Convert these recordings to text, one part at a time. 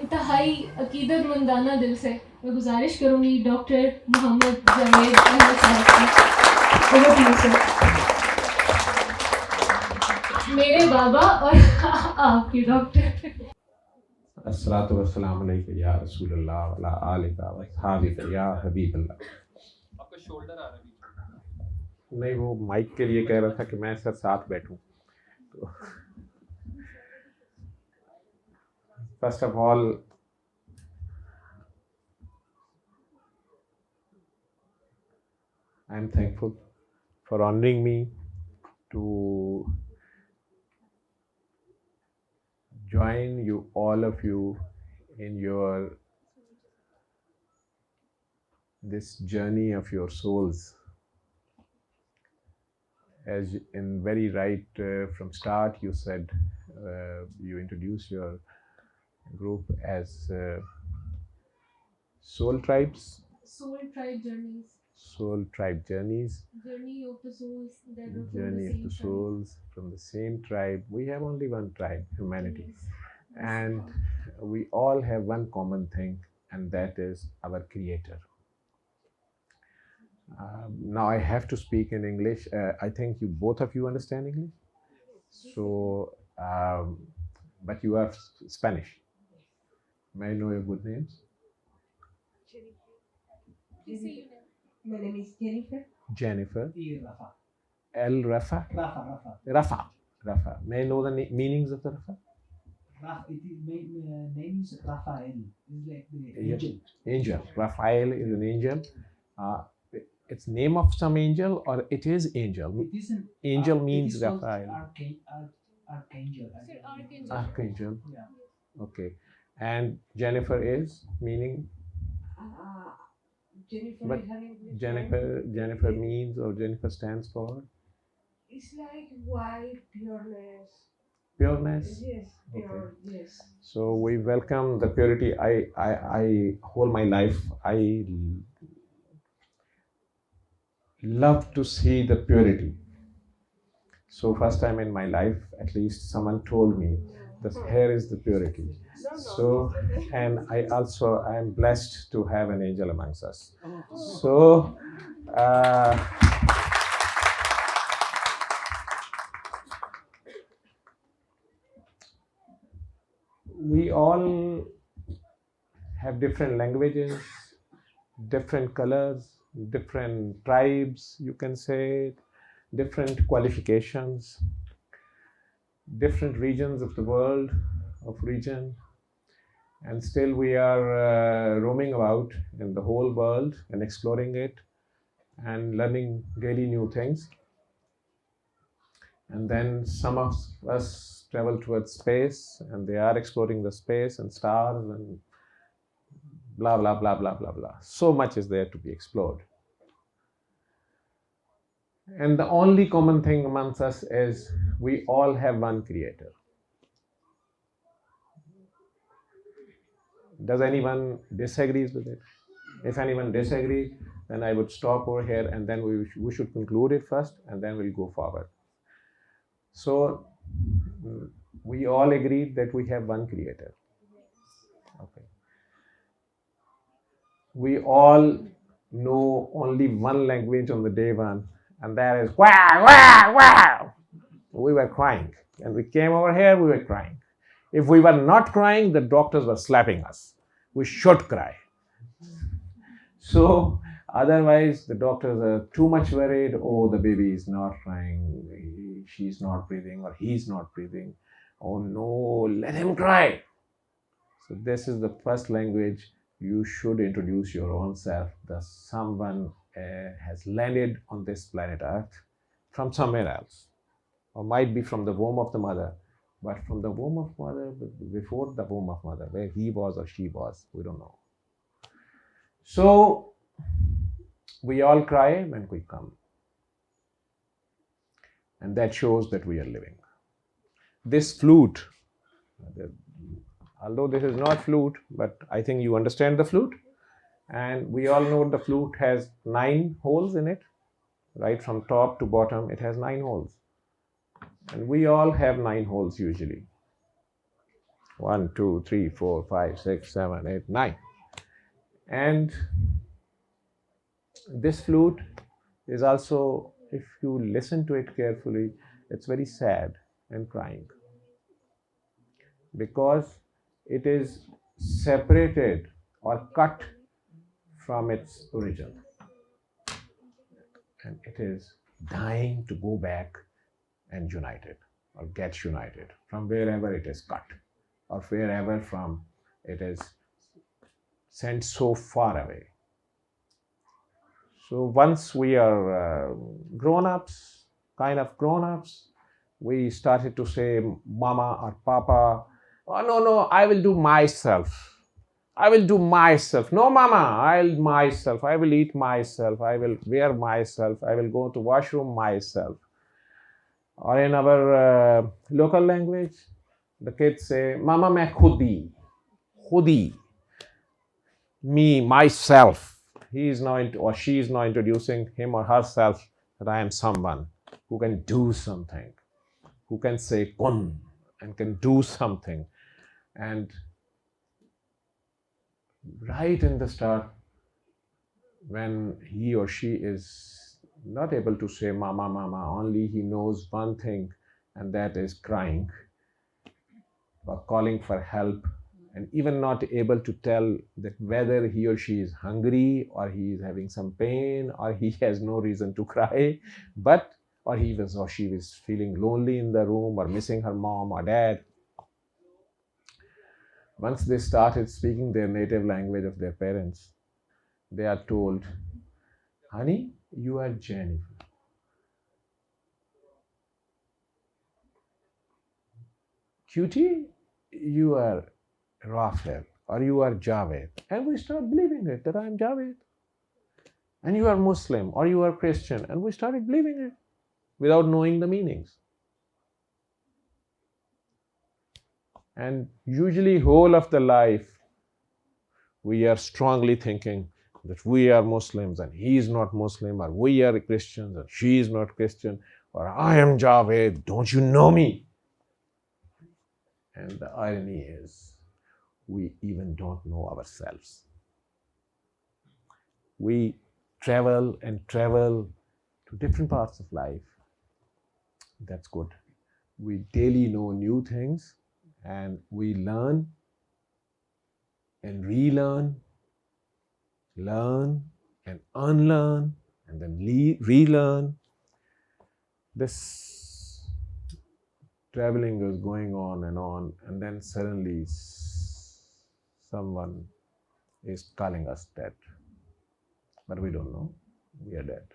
इंतहाई अकीदतमंदाना दिल से मैं गुजारिश करूँगी डॉक्टर मोहम्मद जावेद साहब की। Over to you sir. मेरे बाबा और आपके डॉक्टर। अस्सलातु वस्सलामु अलैका या रसूलल्लाह व अला आलिका व अस्हाबिका या हबीबल्लाह। आपका शोल्डर आ रहा है। नहीं, वो माइक के लिए कह रहा था कि मैं सर साथ बैठूं। तो first of all I am thankful for honouring me to join you, all of you, in this journey of your souls. As in very right from start, you said you introduced your group as soul tribes. Soul tribe journeys. Soul tribe journeys. Journey of the souls that are Journey of the souls from the same tribe. We have only one tribe, humanity. Yes. And we all have one common thing, and that is our creator. Now I have to speak in English. I think you both of you understand English. So, but you are Spanish. May I know your good names? My name is Jennifer. Jennifer. Rafa. Rafa. Rafa. Rafa. Rafa. May I know the meanings of the Rafa? Name is Raphael. It's like the angel. Angel. Raphael is an angel. It's name of some angel, or it is angel? It is an angel means it is Raphael. Archangel. Sir, archangel. Archangel. Yeah. Okay. And Jennifer is meaning? Jennifer But is an English Jennifer means, or Jennifer stands for? It's like white, pureness. Pureness. Yes, pure. Okay. Yes. So we welcome the purity. I whole my life I love to see the purity. So first time in my life, at least someone told me that here is the purity. So, and I am blessed to have an angel amongst us. So, we all have different languages, different colors, different tribes, you can say, different qualifications, different regions of the world, and still we are roaming about in the whole world and exploring it and learning really new things. And then some of us travel towards space, and they are exploring the space and stars and blah blah blah blah blah blah. So much is there to be explored. And the only common thing amongst us is we all have one creator. Does anyone disagrees with it? If anyone disagrees, then I would stop over here, and then we should conclude it first, and then we'll go forward. So we all agreed that we have one creator. Okay. We all know only one language on the day one, and that is wow, wow, wow. We were crying, and we came over here, we were crying. If we were not crying, the doctors were slapping us. We should cry. So otherwise, the doctors are too much worried. Oh, the baby is not crying, she's not breathing, or he's not breathing. Oh no, let him cry. So this is the first language you should introduce your own self, that someone has landed on this planet Earth from somewhere else, or might be from the womb of the mother, but from the womb of mother, before the womb of mother, where he was or she was, we don't know. So we all cry when we come, and that shows that we are living. This flute, although this is not flute, but I think you understand the flute, and we all know the flute has 9 holes in it, right from top to bottom. It has 9 holes, and we all have 9 holes usually. 1, 2, 3, 4, 5, 6, 7, 8, 9. And this flute is also, if you listen to it carefully, it's very sad and crying because it is separated or cut from its origin, and it is dying to go back and unite it or get united from wherever it is cut or wherever from it is sent so far away. So once we are grown-ups, we started to say mama or papa, oh no, I will do myself. I will do myself. No, mama, I'll myself. I will eat myself. I will wear myself. I will go to washroom myself. Or in our local language, the kids say, mama main khudi, me, myself. He is now or she is now introducing him or herself that I am someone who can do something, who can say kun and can do something. And right in the start, when he or she is not able to say mama, only he knows one thing, and that is crying or calling for help, and even not able to tell that whether he or she is hungry or he is having some pain or he has no reason to cry, but or he was or she was feeling lonely in the room or missing her mom or dad. Once they started speaking their native language of their parents, they are told, honey, you are Jennifer. Cutie, you are Raphael, or you are Javed. And we start believing it, that I am Javed. And you are Muslim, or you are Christian. And we started believing it without knowing the meanings. And usually whole of the life, we are strongly thinking that we are Muslims and he is not Muslim, or we are Christians and she is not Christian, or I am Javed, don't you know me? And the irony is, we even don't know ourselves. We travel and travel to different parts of life. That's good. We daily know new things and we learn and relearn, learn and unlearn, and then relearn. This traveling is going on, and then suddenly someone is calling us dead. But we don't know we are dead.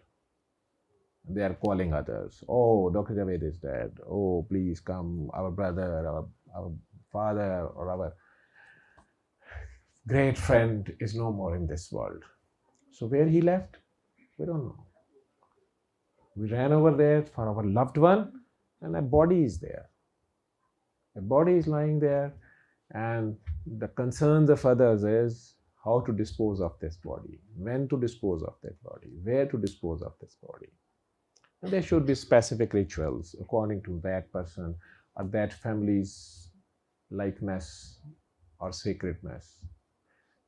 They are calling others. Oh, Dr. Javed is dead. Oh, please come. Our brother, our father, or our great friend is no more in this world. So where he left, we don't know. We ran over there for our loved one, and a body is there. A body is lying there, and the concerns of others is how to dispose of this body, when to dispose of that body, where to dispose of this body. And there should be specific rituals according to that person or that family's likeness or sacredness,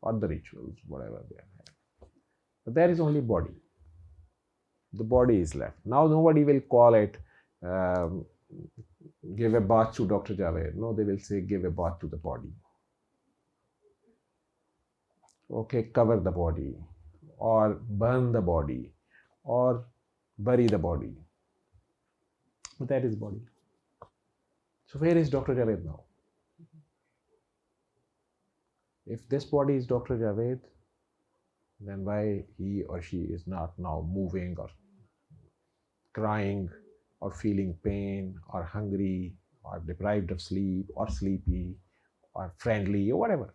or the rituals, whatever they have. But there is only body. The body is left. Now nobody will call it give a bath to Dr. Javed. No, they will say give a bath to the body. Okay, cover the body, or burn the body, or bury the body. But that is body. So where is Dr. Javed now? If this body is Dr. Javed, then why he or she is not now moving or crying or feeling pain or hungry or deprived of sleep or sleepy or friendly or whatever?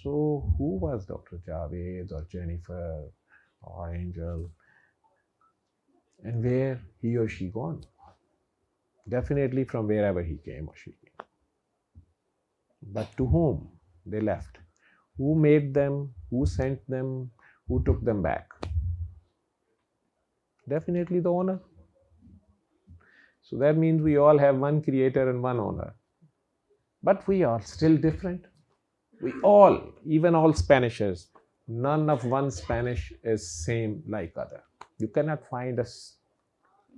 So who was Dr. Javed or Jennifer or Angel, and where he or she gone? Definitely from wherever he came or she came. But to whom they left? Who made them? Who sent them? Who took them back? Definitely the owner. So that means we all have one creator and one owner. But we are still different. We all, even all Spanishers, none of one Spanish is same like other. You cannot find a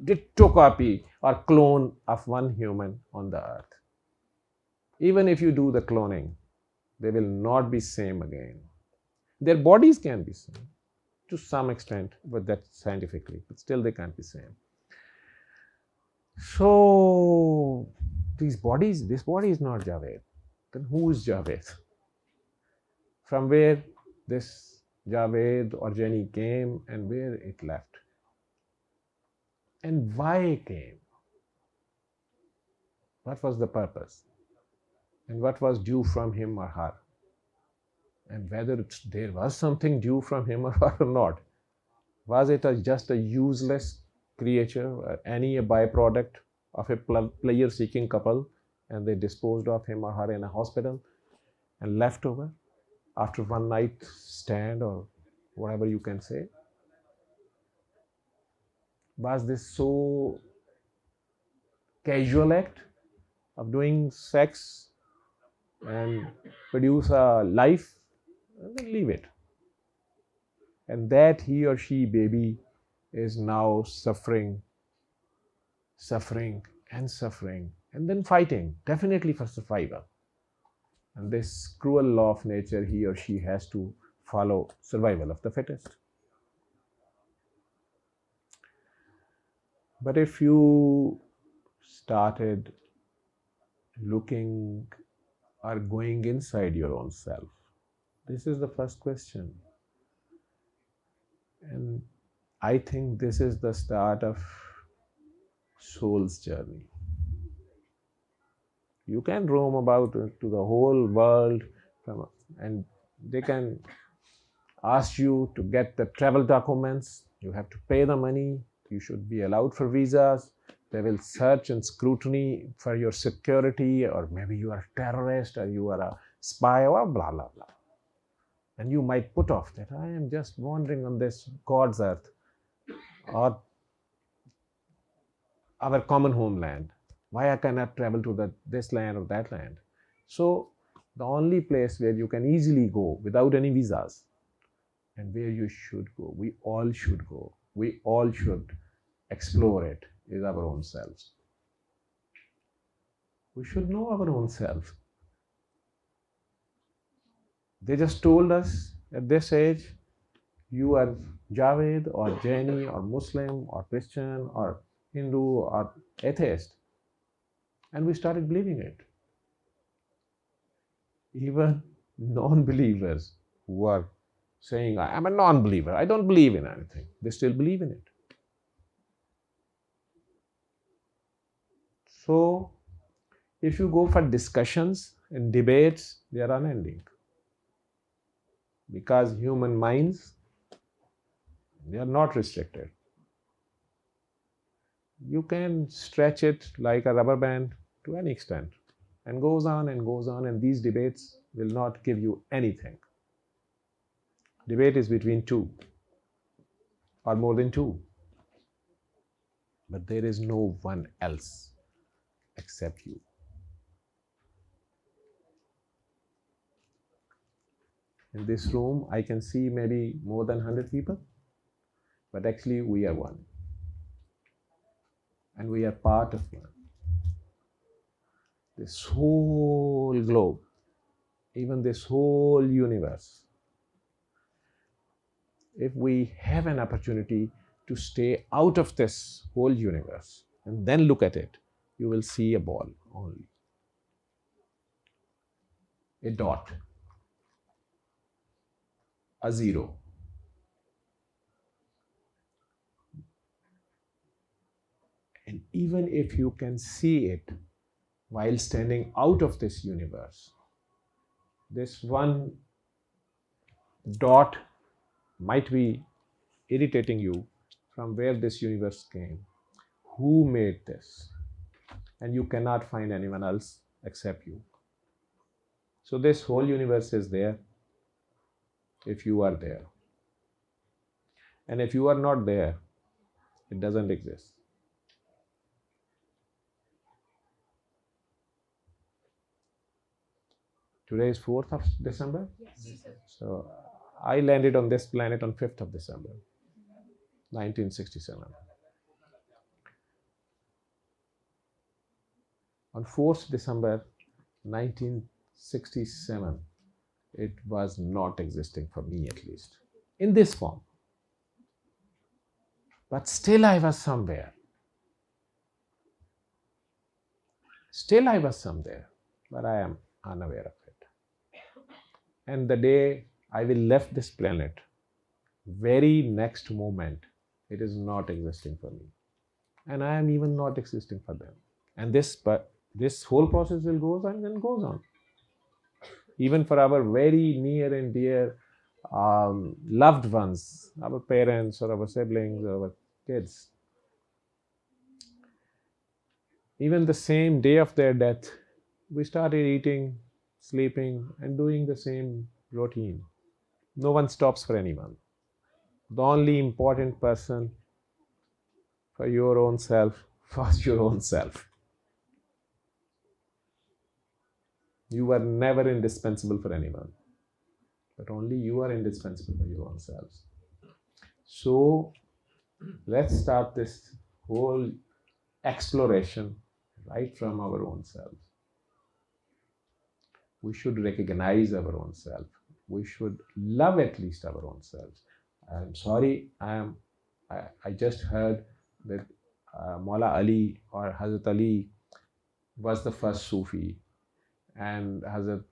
ditto copy or clone of one human on the earth. Even if you do the cloning, they will not be same again. Their bodies can be same to some extent, but that's scientifically, but still they can't be same. So this body is not Javed. Then who is Javed? From where this Javed or Jenny came and where it left? And why it came? What was the purpose? And what was due from him or her? And whether there was something due from him or her or not. Was it just a useless creature, or any a byproduct of a pleasure-seeking couple, and they disposed of him or her in a hospital and left over after one night stand or whatever you can say? Was this so casual act of doing sex and produce a life? Then leave it. And that he or she baby is now suffering and then fighting definitely for survival. And this cruel law of nature, he or she has to follow, survival of the fittest. But if you started looking or going inside your own self, this is the first question. And I think this is the start of soul's journey. You can roam about to the whole world and they can ask you to get the travel documents. You have to pay the money. You should be allowed for visas. They will search and scrutiny for your security, or maybe you are a terrorist or you are a spy or blah, blah, blah. And you might put off that I am just wandering on this God's earth or our common homeland. Why I cannot travel to this land or that land? So the only place where you can easily go without any visas and where you should go, we all should go, we all should explore it, is our own selves. We should know our own self. They just told us at this age, you are Javed or Jaini or Muslim or Christian or Hindu or atheist. And we started believing it. Even non-believers who are saying, I am a non-believer, I don't believe in anything, they still believe in it. So, if you go for discussions and debates, they are unending. Because human minds, they are not restricted. You can stretch it like a rubber band to any extent and goes on, and these debates will not give you anything. Debate is between two or more than two. But there is no one else except you. In this room, I can see maybe more than 100 people, but actually we are one. And we are part of one. This whole globe, even this whole universe, if we have an opportunity to stay out of this whole universe and then look at it, you will see a ball only. A dot. A zero. And even if you can see it while standing out of this universe, this one dot might be irritating you from where this universe came. Who made this? And you cannot find anyone else except you. So this whole universe is there if you are there. And if you are not there, it doesn't exist. Today is 4th of December. Yes. So I landed on this planet on 5th of December, 1967. On 4th December 1967, it was not existing for me, at least, in this form. But still I was somewhere. Still I was somewhere, but I am unaware of it. And the day I will left this planet, very next moment, it is not existing for me. And I am even not existing for them. And this whole process will goes on and goes on. Even for our very near and dear loved ones, our parents or our siblings or our kids. Even the same day of their death, we started eating, sleeping, and doing the same routine. No one stops for anyone. The only important person for your own self was your own self. You were never indispensable for anyone, but only you are indispensable for your own selves. So let's start this whole exploration right from our own selves. We should recognize our own self. We should love at least our own selves. I'm sorry, I just heard that Maula Ali or Hazrat Ali was the first Sufi, and Hazrat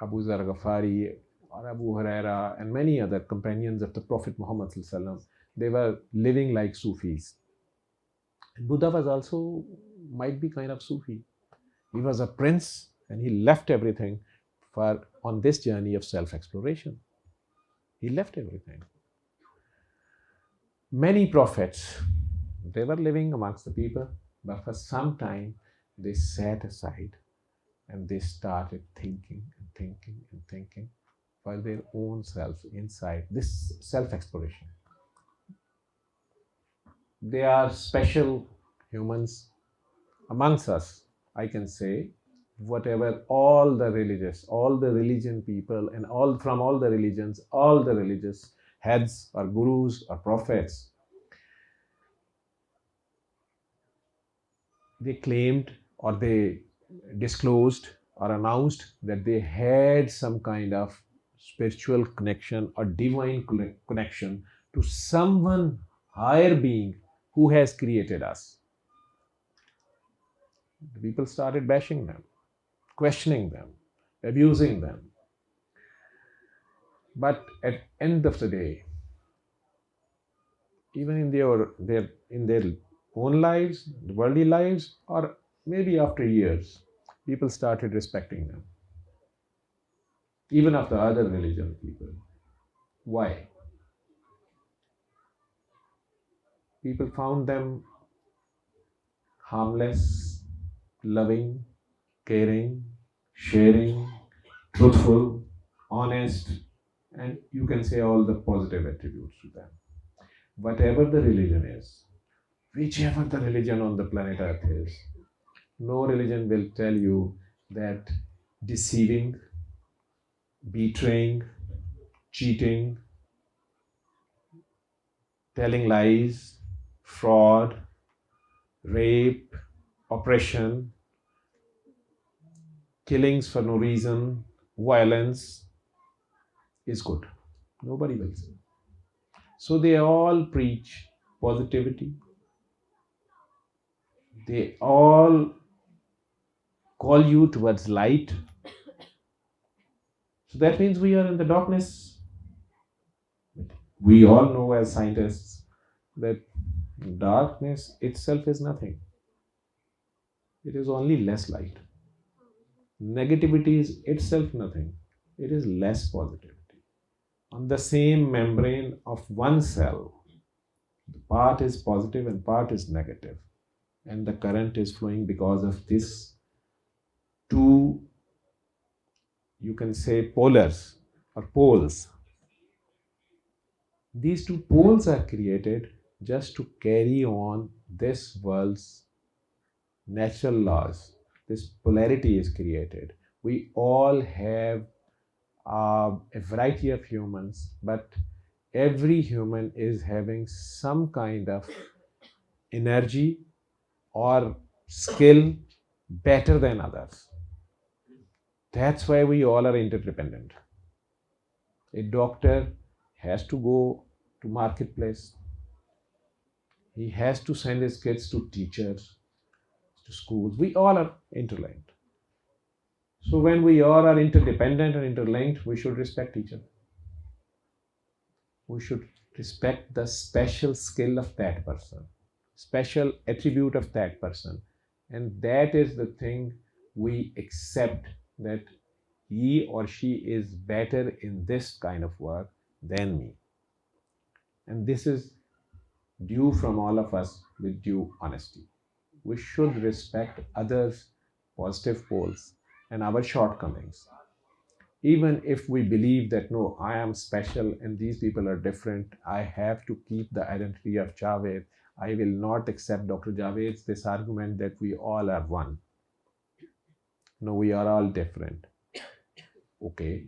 Abu Zar Ghafari or Abu Huraira and many other companions of the Prophet Muhammad ﷺ, they were living like Sufis. Buddha was also might be kind of Sufi. He was a prince and he left everything for on this journey of self-exploration. He left everything. Many prophets, they were living amongst the people, but for some time they sat aside and they started thinking and thinking and thinking for their own selves inside this self-exploration. They are special humans amongst us, I can say. Whatever all the religion people and all from all the religions, all the religious heads or gurus or prophets, they claimed or they disclosed or announced that they had some kind of spiritual connection or divine connection to someone higher being who has created us. The people started bashing them, questioning them, abusing them. But at end of the day, even in their own lives, worldly lives, or maybe after years, people started respecting them. Even of the other religion people. Why? People found them harmless, loving, caring, sharing, truthful, honest, and you can say all the positive attributes to them. Whatever the religion is, whichever the religion on the planet Earth is, no religion will tell you that deceiving, betraying, cheating, telling lies, fraud, rape, oppression, killings for no reason, violence is good. Nobody will say. So they all preach positivity. They all call you towards light. So that means we are in the darkness. We all know as scientists that darkness itself is nothing. It is only less light. Negativity is itself nothing. It is less positivity. On the same membrane of one cell, the part is positive and part is negative. And the current is flowing because of this two, you can say, polars or poles. These two poles are created just to carry on this world's natural laws, this polarity is created. We all have a variety of humans, but every human is having some kind of energy or skill better than others. That's why we all are interdependent. A doctor has to go to marketplace. He has to send his kids to teachers, to schools. We all are interlinked. So when we all are interdependent and interlinked, we should respect each other. We should respect the special skill of that person, special attribute of that person. And that is the thing we accept, that he or she is better in this kind of work than me. And this is due from all of us with due honesty. We should respect others' positive poles and our shortcomings. Even if we believe that no, I am special and these people are different, I have to keep the identity of Javed. I will not accept Dr. Javed's this argument that we all are one. No, we are all different. Okay,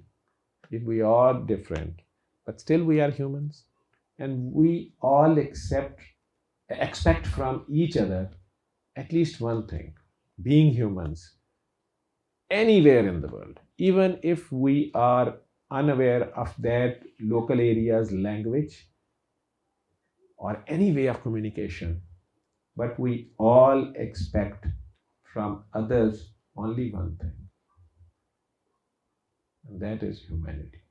if we are different, but still we are humans, and we all expect from each other at least one thing: being humans anywhere in the world, even if we are unaware of that local area's language or any way of communication, but we all expect from others only one thing, and that is humanity.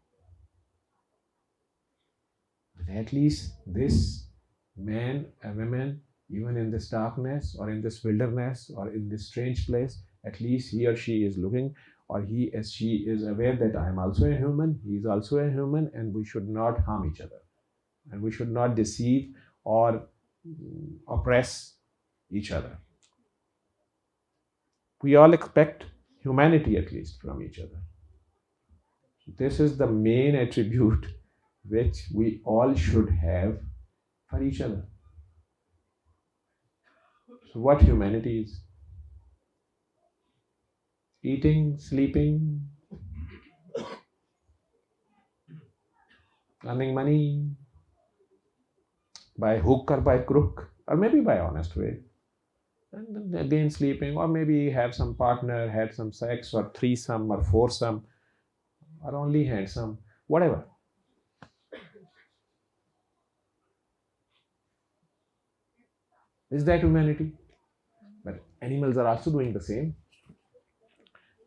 But at least this man and woman, even in this darkness or in this wilderness or in this strange place, at least he or she is looking, or he or she is aware that I am also a human, he is also a human, and we should not harm each other. And we should not deceive or oppress each other. We all expect humanity at least from each other. This is the main attribute which we all should have for each other. So, what humanity is? Eating, sleeping, earning money by hook or by crook, or maybe by honest way. And then again sleeping, or maybe have some partner, had some sex, or threesome, or foursome, or only had some, whatever. Is that humanity? But animals are also doing the same.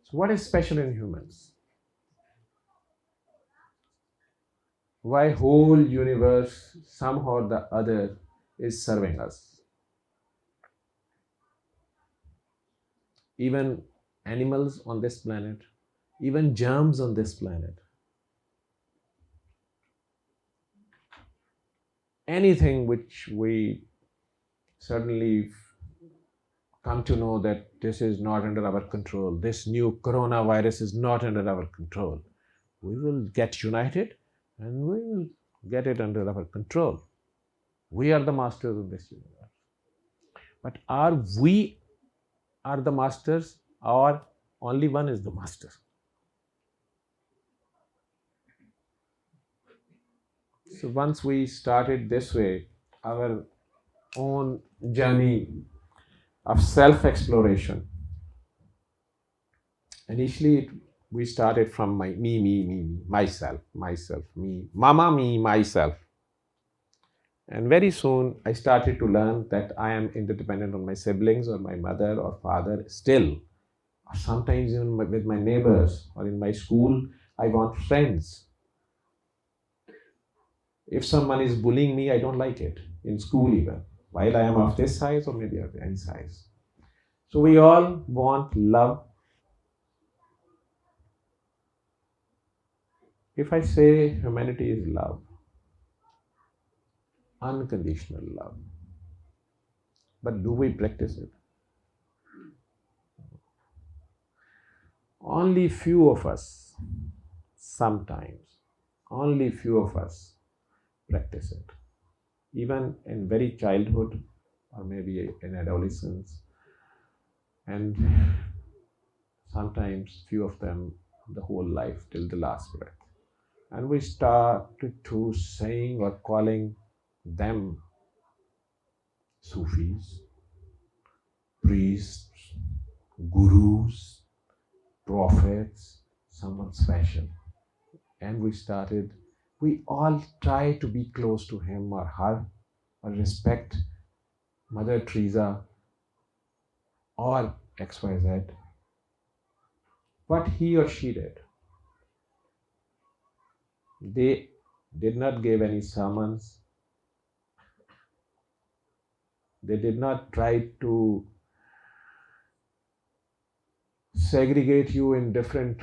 So, what is special in humans? Why whole universe somehow or the other is serving us? Even animals on this planet, even germs on this planet, anything which we certainly come to know that this is not under our control, this new coronavirus is not under our control, we will get united and we will get it under our control. We are the masters of this universe. But are we the masters, or only one is the master? So once we started this way, our own journey of self-exploration, initially we started from me, myself, me, mama, me, myself. And very soon I started to learn that I am interdependent on my siblings or my mother or father still. Or sometimes even with my neighbors or in my school, I want friends. If someone is bullying me, I don't like it, in school even, while I am of this size or maybe of any size. So we all want love. If I say humanity is love, unconditional love, but do we practice it? Only few of us, sometimes, only few of us practice it. Even in very childhood or maybe in adolescence. And sometimes few of them the whole life till the last breath. And we started to saying or calling them Sufis, priests, gurus, prophets, someone special. And we all try to be close to him or her or respect Mother Teresa or XYZ. What he or she did, they did not give any sermons. They did not try to segregate you in different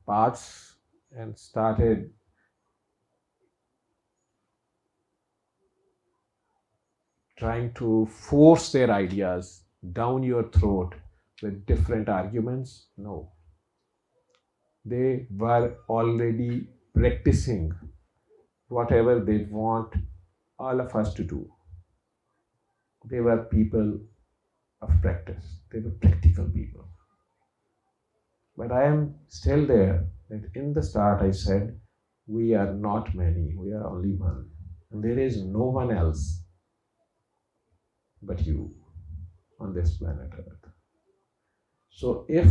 parts and started trying to force their ideas down your throat with different arguments. No. They were already practicing whatever they want all of us to do. They were people of practice. They were practical people. But I am still there that in the start I said, we are not many, we are only one. And there is no one else but you on this planet Earth. So if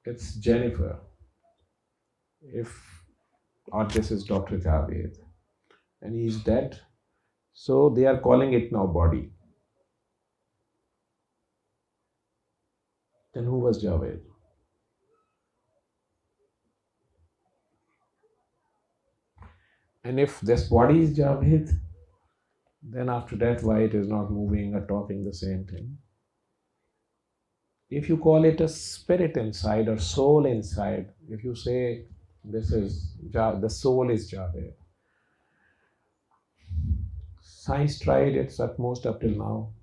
it's Jennifer, or this is Dr. Javed, and he's dead, so they are calling it now body. Then who was Javed? And if this body is Javed, then after death, why it is not moving or talking the same thing? If you call it a spirit inside or soul inside, if you say this is the soul is Javed, science tried its utmost up till now.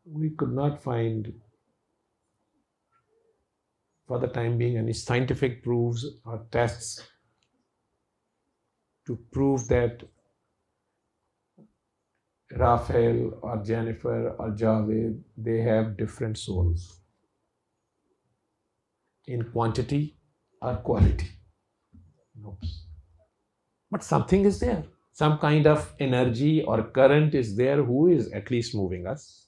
We could not find, for the time being, any scientific proofs or tests to prove that Raphael or Jennifer or Javed, they have different souls in quantity or quality. Nope. But something is there. Some kind of energy or current is there who is at least moving us.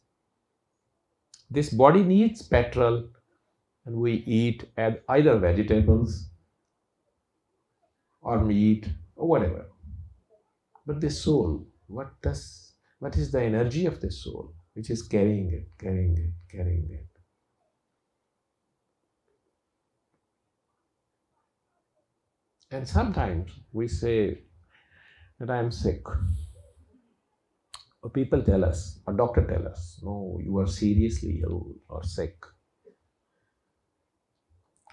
This body needs petrol, and we eat either vegetables or meat or whatever. But this soul, what is the energy of this soul which is carrying it? And sometimes we say that I am sick. Or people tell us, or doctor tell us, no, you are seriously ill or sick.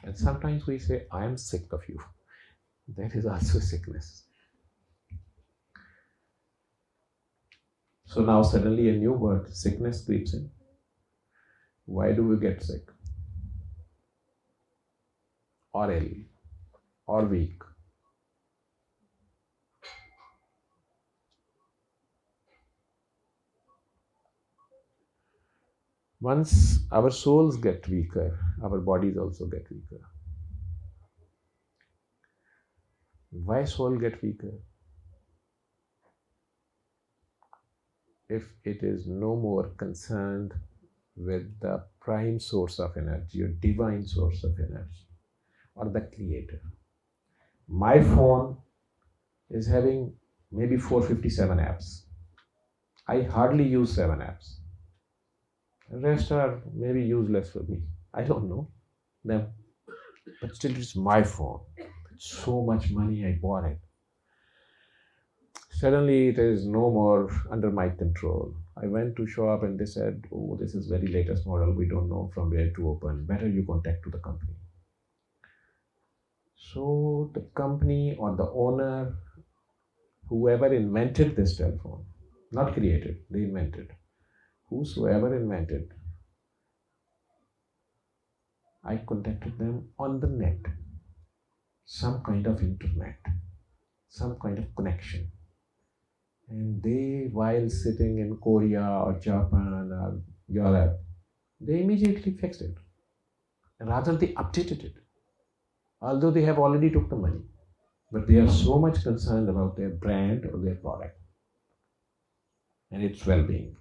And sometimes we say, I am sick of you. That is also sickness. So now suddenly a new word, sickness, creeps in. Why do we get sick? Or ill? Or weak? Once our souls get weaker, our bodies also get weaker. Why soul get weaker? If it is no more concerned with the prime source of energy or divine source of energy or the creator. My phone is having maybe 457 apps. I hardly use 7 apps. The rest are maybe useless for me. I don't know them. But still it's my phone. So much money I bought it. Suddenly it is no more under my control. I went to shop and they said, oh, this is very latest model. We don't know from where to open. Better you contact to the company. So the company or the owner, whoever invented this telephone, not created, they invented. Whosoever invented, I contacted them on the net. Some kind of internet, some kind of connection. And they, while sitting in Korea or Japan or Europe, They immediately fixed it. Rather, they updated it. Although they have already took the money. But they are so much concerned about their brand or their product and its well-being.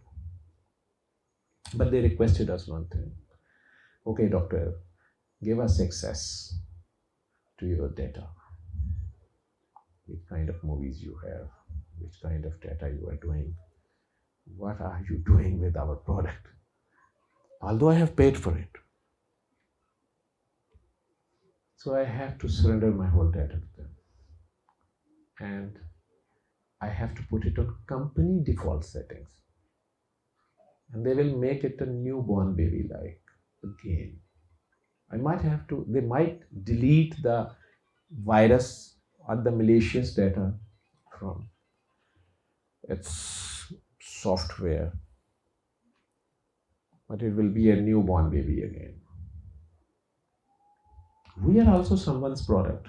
But they requested us one thing. Okay, doctor, give us access to your data. Which kind of movies you have, which kind of data you are doing, what are you doing with our product? Although I have paid for it. So I have to surrender my whole data to them. And I have to put it on company default settings. And they will make it a newborn baby like again. They might delete the virus or the malicious data from its software, but it will be a newborn baby again. We are also someone's product.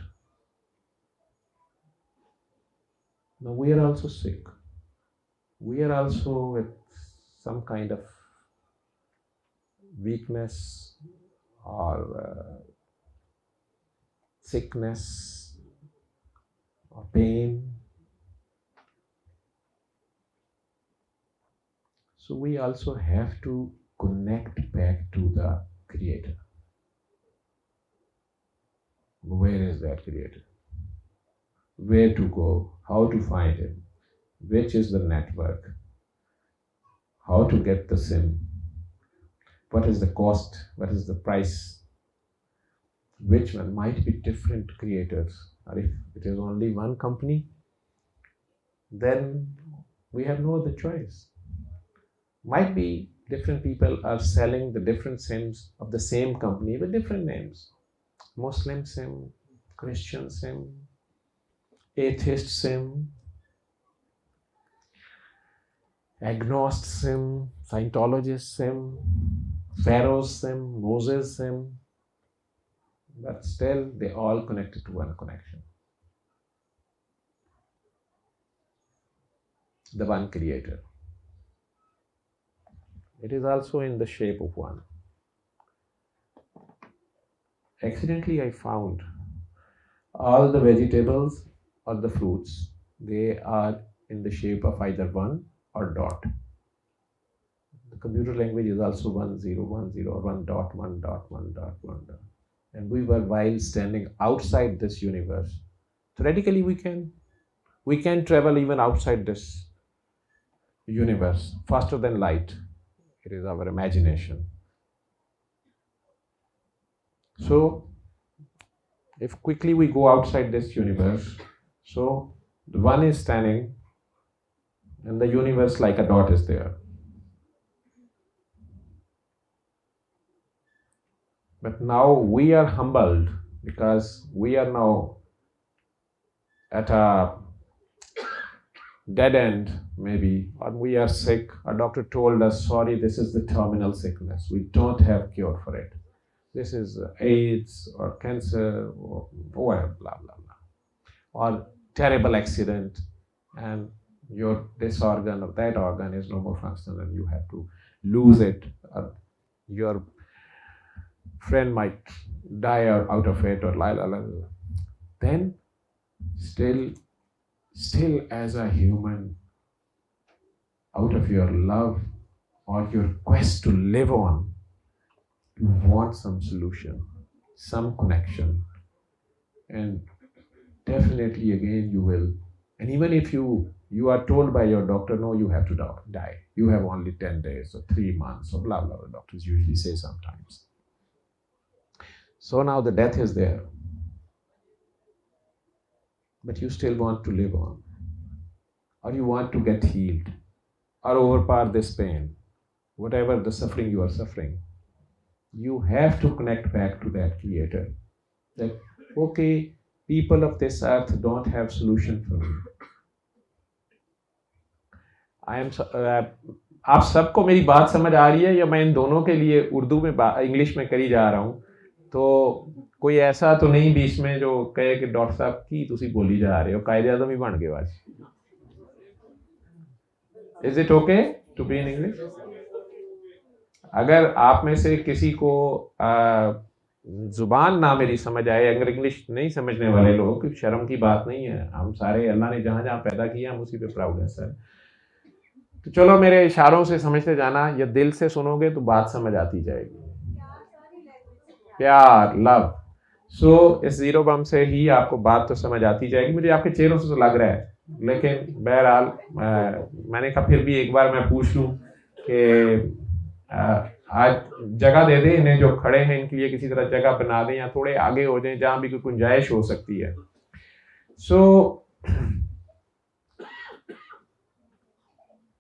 Now we are also sick. We are also with some kind of weakness or sickness or pain. So we also have to connect back to the Creator. Where is that Creator? Where to go? How to find Him? Which is the network? How to get the SIM? What is the cost? What is the price? Which one? Might be different creators. Or if it is only one company, then we have no other choice. Might be different people are selling the different SIMs of the same company with different names. Muslim SIM, Christian SIM, atheist SIM, agnost SIM, Scientologist SIM, Pharaoh's SIM, Moses SIM, but still they all connected to one connection. The one Creator. It is also in the shape of one. Accidentally I found all the vegetables or the fruits, they are in the shape of either one or dot. The computer language is also 1 0 1 0 or 1 dot 1 dot 1 dot 1 dot. And we were while standing outside this universe. Theoretically we can travel even outside this universe faster than light. It is our imagination. So if quickly we go outside this universe, so the one is standing and the universe like a dot is there. But now we are humbled because we are now at a dead end maybe, or we are sick. Our doctor told us, sorry, this is the terminal sickness. We don't have cure for it. This is AIDS or cancer or whatever, blah, blah, blah. Or terrible accident and this organ or that organ is no more functional and you have to lose it. Or your friend might die out of it or la la la. Then still as a human, out of your love or your quest to live on, you want some solution, some connection, and definitely again you will. And even if you are told by your doctor, no, you have to die. You have only 10 days or 3 months or blah, blah, blah, doctors usually say sometimes. So now the death is there. But you still want to live on. Or you want to get healed. Or overpower this pain. Whatever the suffering you are suffering. You have to connect back to that Creator. That, okay, people of this earth don't have solution for me. आप सबको मेरी बात समझ आ रही है या मैं इन दोनों के लिए उर्दू में इंग्लिश में करी जा रहा हूँ? तो कोई ऐसा तो नहीं बीच में जो कहे कि डॉक्टर साहब की तुसी बोली जा रहे हो, कायदे आज़म ही बन गए आज. Is it okay to be in English? अगर आप में से किसी को ज़ुबान ना मेरी समझ आए, अगर इंग्लिश नहीं समझने वाले लोग, क्योंकि शर्म की बात नहीं है, हम सारे अल्लाह ने जहाँ जहाँ पैदा किया हम उसी पे प्राउड है सर। तो चलो मेरे इशारों से समझते जाना, या दिल से सुनोगे तो बात समझ आती जाएगी। प्यार, लव। सो इस जीरो बम से ही आपको बात तो समझ आती जाएगी, मुझे आपके चेहरों से तो लग रहा है, लेकिन बहरहाल मैंने कहा फिर भी एक बार मैं पूछ लूँ कि आज जगह दे दें इन्हें, जो खड़े हैं इनके लिए किसी तरह जगह बना दें या थोड़े आगे हो जाएं जहाँ भी कोई गुंजाइश हो सकती है। सो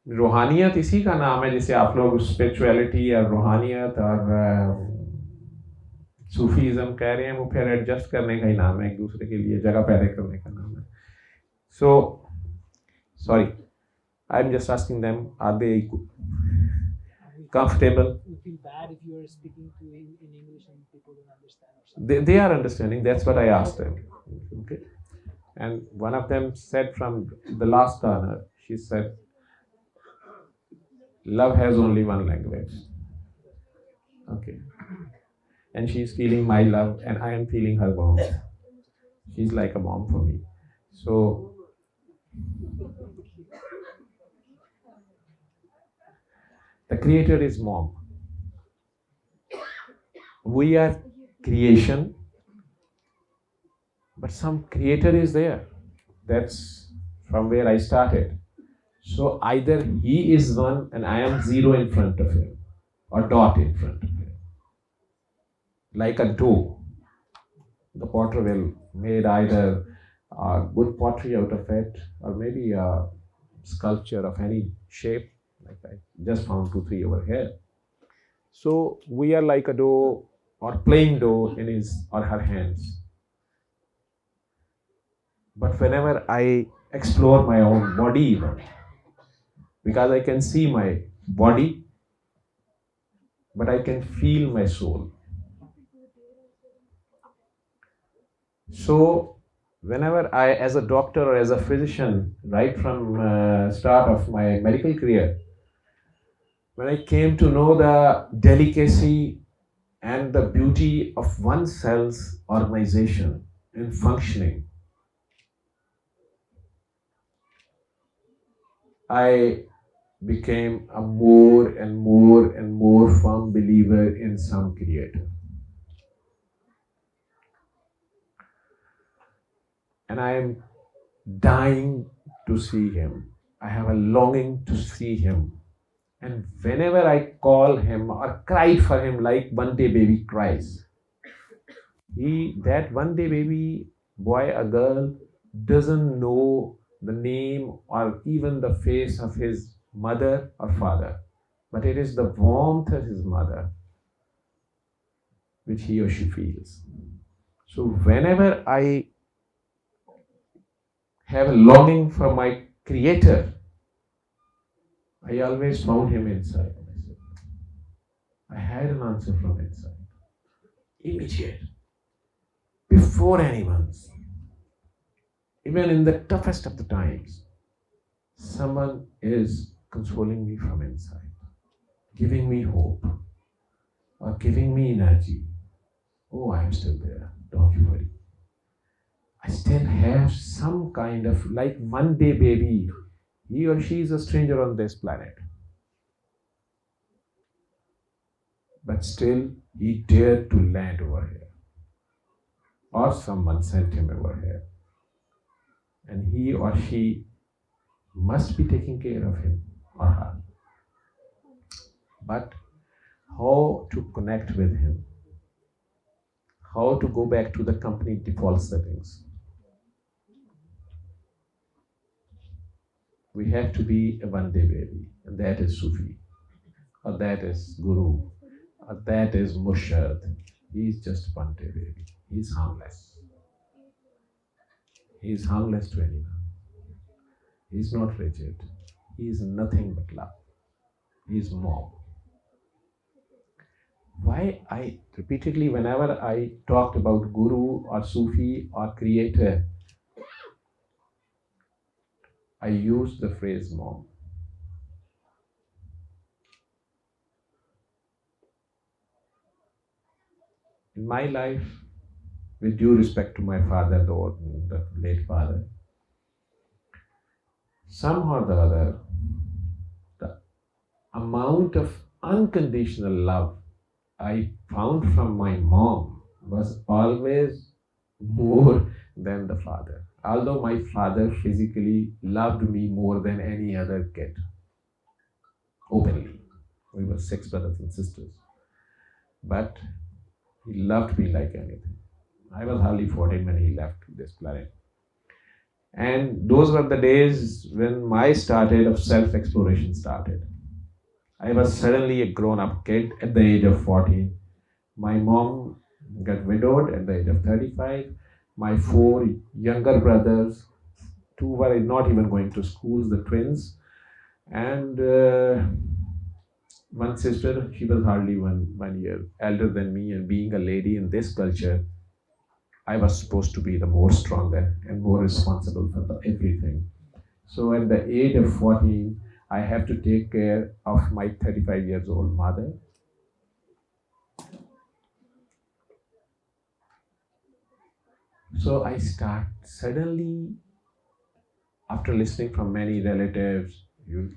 रूहानियत इसी का नाम है जिसे आप लोग स्पिरिचुअलिटी और रूहानियत और सूफीज़म कह रहे हैं, वो फिर एडजस्ट करने का ही नाम है, एक दूसरे के लिए जगह पैदा करने का नाम है। So sorry, I am just asking them, are they comfortable? You feel bad if you are speaking to in English and people don't understand or something. They are understanding, that's what I asked them. Okay. And one of them said from the last corner, she said, love has only one language. Okay. And she's feeling my love and I am feeling her warmth. She's like a mom for me. So the creator is mom. We are creation, but some creator is there. That's from where I started. So either he is one and I am zero in front of him, or dot in front of him. Like a dough. The potter will made either good pottery out of it, or maybe a sculpture of any shape. Like I just found 2-3 over here. So we are like a dough or playing dough in his or her hands. But whenever I explore my own body, even, because I can see my body, but I can feel my soul. So whenever I, as a doctor or as a physician, right from start of my medical career, when I came to know the delicacy and the beauty of oneself's organization and functioning, I became a more and more and more firm believer in some creator. And I am dying to see him. I have a longing to see him. And whenever I call him or cry for him like one day baby cries, that one day baby boy or girl doesn't know the name or even the face of his mother or father, but it is the warmth of his mother which he or she feels. So whenever I have a longing for my creator, I always found him inside myself. I had an answer from inside. Immediate. Before anyone's. Even in the toughest of the times, someone is consoling me from inside, giving me hope, or giving me energy. Oh, I am still there. Don't you worry. I still have some kind of, like one day baby, he or she is a stranger on this planet. But still, he dared to land over here. Or someone sent him over here. And he or she must be taking care of him or her. But how to connect with him? How to go back to the company default settings? We have to be a one day baby, and that is Sufi, or that is Guru, or that is Murshad. He is just one day baby. He is harmless. He is harmless to anyone. He is not rigid. He is nothing but love. He is mom. Why I repeatedly, whenever I talked about Guru or Sufi or Creator, I use the phrase mom. in my life, with due respect to my father, though the late father, somehow or the other, the amount of unconditional love I found from my mom was always more than the father. Although my father physically loved me more than any other kid, openly. We were 6 brothers and sisters. But he loved me like anything. I was hardly 14 when he left this planet. And those were the days when my started of self-exploration started. I was suddenly a grown-up kid at the age of 14. My mom got widowed at the age of 35. My 4 younger brothers, 2 were not even going to schools, the twins. And one sister, she was hardly one year elder than me, and being a lady in this culture, I was supposed to be the more stronger and more responsible for everything. So at the age of 14, I have to take care of my 35 years old mother. So I start suddenly, after listening from many relatives, you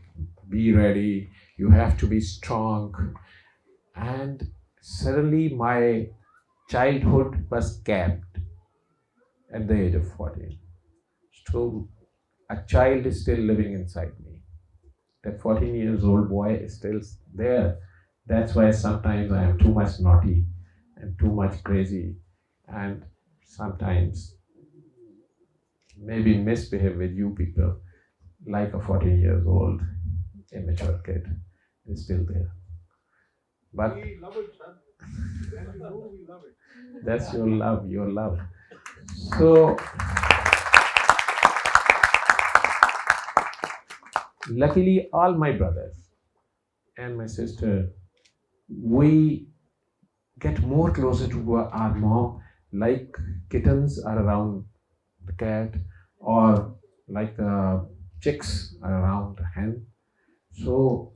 be ready, you have to be strong. And suddenly my childhood was capped at the age of 14. So a child is still living inside me. That 14 years old boy is still there. That's why sometimes I am too much naughty and too much crazy, and sometimes maybe misbehave with you people like a 14 years old immature kid is still there. But we love it, son. And you know we love it. that's your love, your love. So luckily, all my brothers and my sister, we get more closer to our mom, like kittens are around the cat, or like chicks are around the hen. So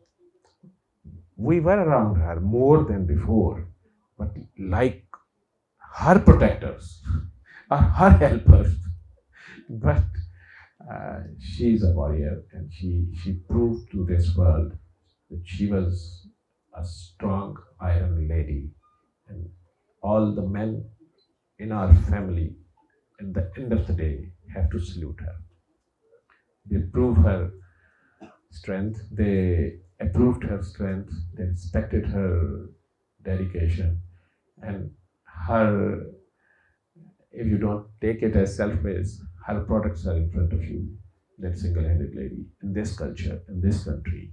we were around her more than before, but like her protectors or her helpers. But she's a warrior, and she proved to this world that she was a strong iron lady, and all the men in our family at the end of the day have to salute her. They prove her strength, they approved her strength, they respected her dedication, and her, if you don't take it as self-praise, her products are in front of you. That single-handed lady in this culture, in this country.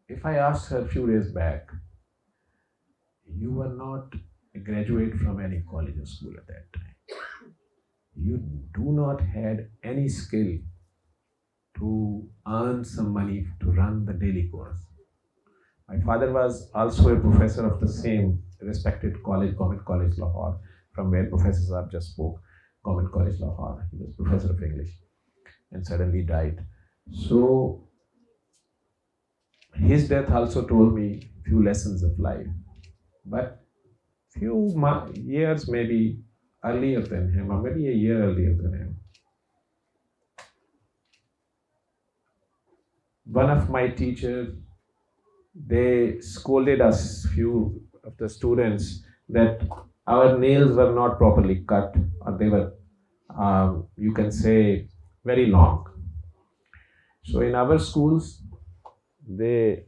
If I asked her a few days back, you were not a graduate from any college or school at that time. You do not had any skill to earn some money to run the daily course. My father was also a professor of the same respected college, Government College Lahore, from where Professor Saab just spoke, Government College Lahore. He was professor of English and suddenly died. So his death also told me few lessons of life. But few years maybe earlier than him, or maybe a year earlier than him, one of my teachers, they scolded us, few of the students, that our nails were not properly cut, or they were, you can say, very long. So in our schools, this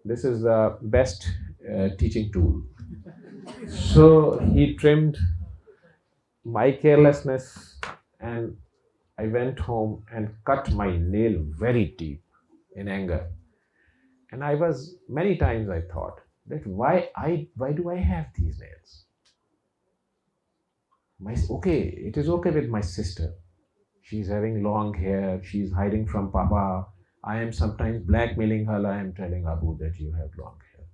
is the best teaching tool. So he trimmed my carelessness, and I went home and cut my nail very deep in anger. And I was, many times I thought that why do I have these nails? Okay, it is okay with my sister. She's having long hair, she's hiding from Papa. I am sometimes blackmailing her, I am telling Abu that you have long hair.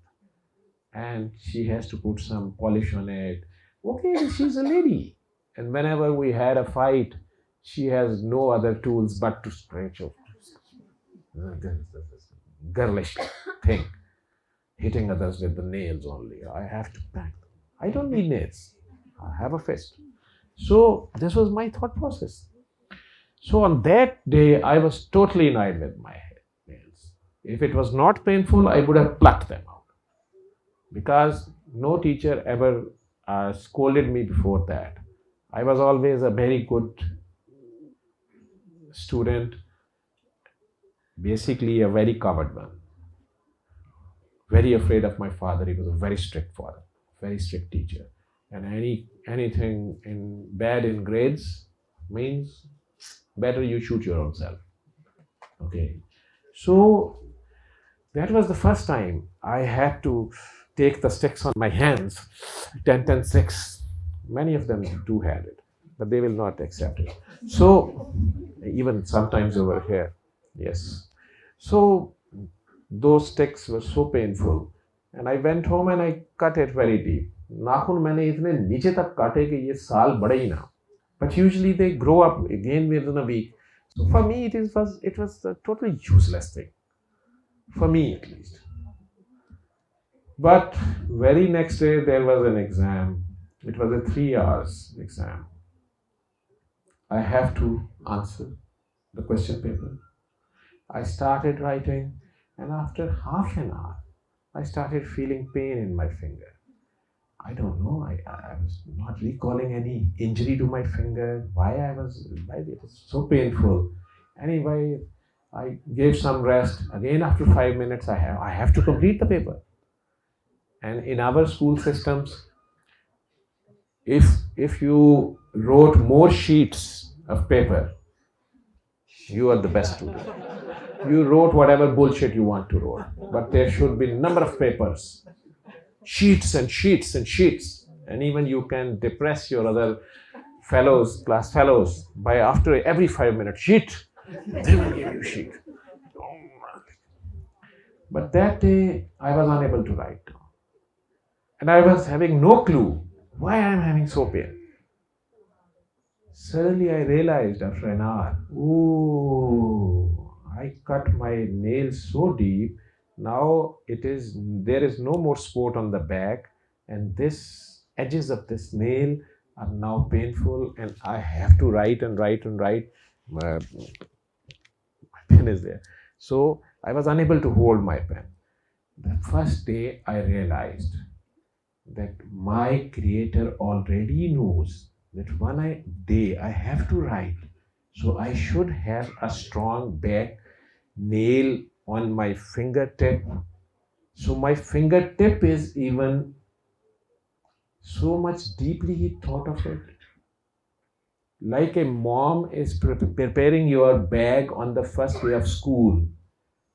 And she has to put some polish on it. Okay, she's a lady. And whenever we had a fight, she has no other tools but to stretch out. Girlish thing. hitting others with the nails only. I have to bang. I don't need nails. I have a fist. So this was my thought process. So on that day, I was totally annoyed with my nails. If it was not painful, I would have plucked them out. Because no teacher ever scolded me before that. I was always a very good student, basically a very coward one. Very afraid of my father. He was a very strict father, very strict teacher. And anything in bad in grades means better you shoot your own self. Okay. So that was the first time I had to take the sticks on my hands. 10, 10, 6. Many of them do have it, but they will not accept it. So even sometimes over here, yes. So those sticks were so painful, and I went home and I cut it very deep. नाखून मैंने इतने नीचे तक काटे कि ये साल बढ़े ही ना. But usually they grow up again within a week. So for me, it was a totally useless thing. For me, at least. But very next day there was an exam. It was a 3 hours exam. I have to answer the question paper. I started writing, and after half an hour, I started feeling pain in my finger. I don't know. I was not recalling any injury to my finger. Why it was so painful. Anyway, I gave some rest. Again, after 5 minutes, I have to complete the paper. And in our school systems, if you wrote more sheets of paper, you are the best student. You wrote whatever bullshit you want to write, but there should be number of papers, sheets and sheets and sheets, and even you can depress your other fellows, class fellows, by after every 5 minutes, sheet, they will give you sheet. But that day, I was unable to write down. And I was having no clue why I am having so pain. Suddenly I realized after an hour, oh, I cut my nails so deep. Now there is no more spot on the back, and this edges of this nail are now painful, and I have to write and write and write. My pen is there. So I was unable to hold my pen. The first day I realized that my creator already knows that one day I have to write. So I should have a strong back nail on my fingertip. So my fingertip is even so much deeply he thought of it. Like a mom is preparing your bag on the first day of school.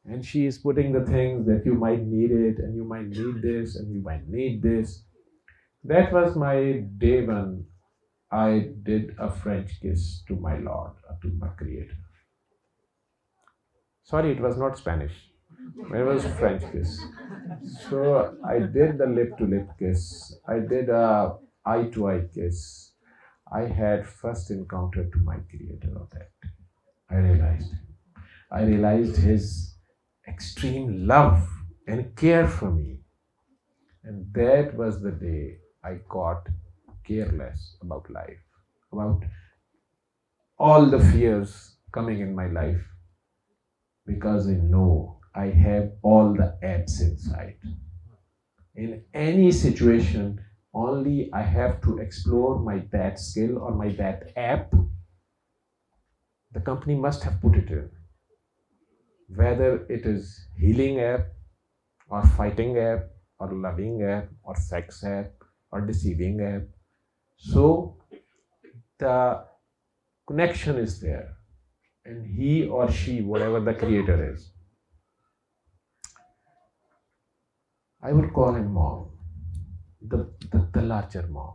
And she is putting the things that you might need it, and you might need this, and you might need this. That was my day when I did a French kiss to my Lord, to my Creator. Sorry, it was not Spanish. It was French kiss. So I did the lip-to-lip kiss. I did a eye-to-eye kiss. I had first encounter to my Creator of that. I realized his extreme love and care for me. And that was the day I got careless about life, about all the fears coming in my life, because I know I have all the apps inside. In any situation, only I have to explore my that skill or my that app. The company must have put it in. Whether it is healing app or fighting app or loving app or sex app or deceiving app. So the connection is there, and he or she, whatever the creator is, I would call him mom, the larger mom,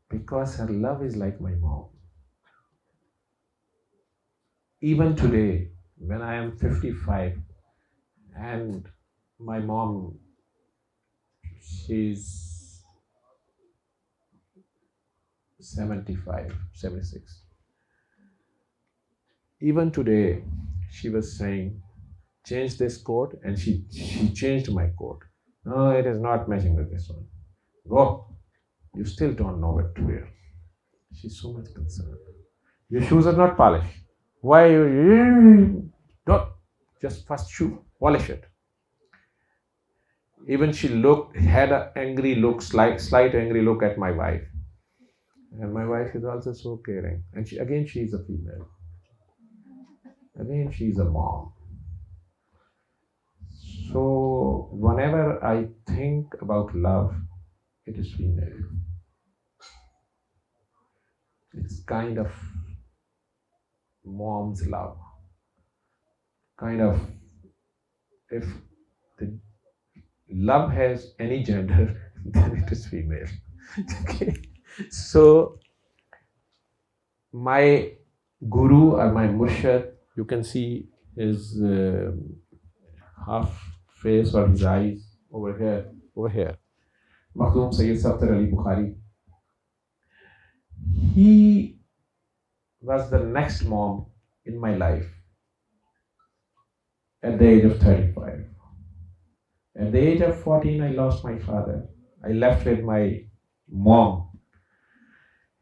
because her love is like my mom. Even today, when I am 55 and my mom, she's 75, 76. Even today, she was saying, change this coat, and she changed my coat. No, it is not matching with this one. Go. You still don't know what to wear. She's so much concerned. Your shoes are not polished. Why you don't just first shoe polish it? Even she had an angry look, slight angry look at my wife. And my wife is also so caring. And she's a female. Again, she's a mom. So whenever I think about love, it is female. It's kind of mom's love. Kind of, if the love has any gender, then it is female. Okay. So my guru or my murshid, you can see his half face or his eyes over here. Makhdoom Sayyid Safdar Ali Bukhari. He was the next mom in my life at the age of 35. At the age of 14, I lost my father. I left with my mom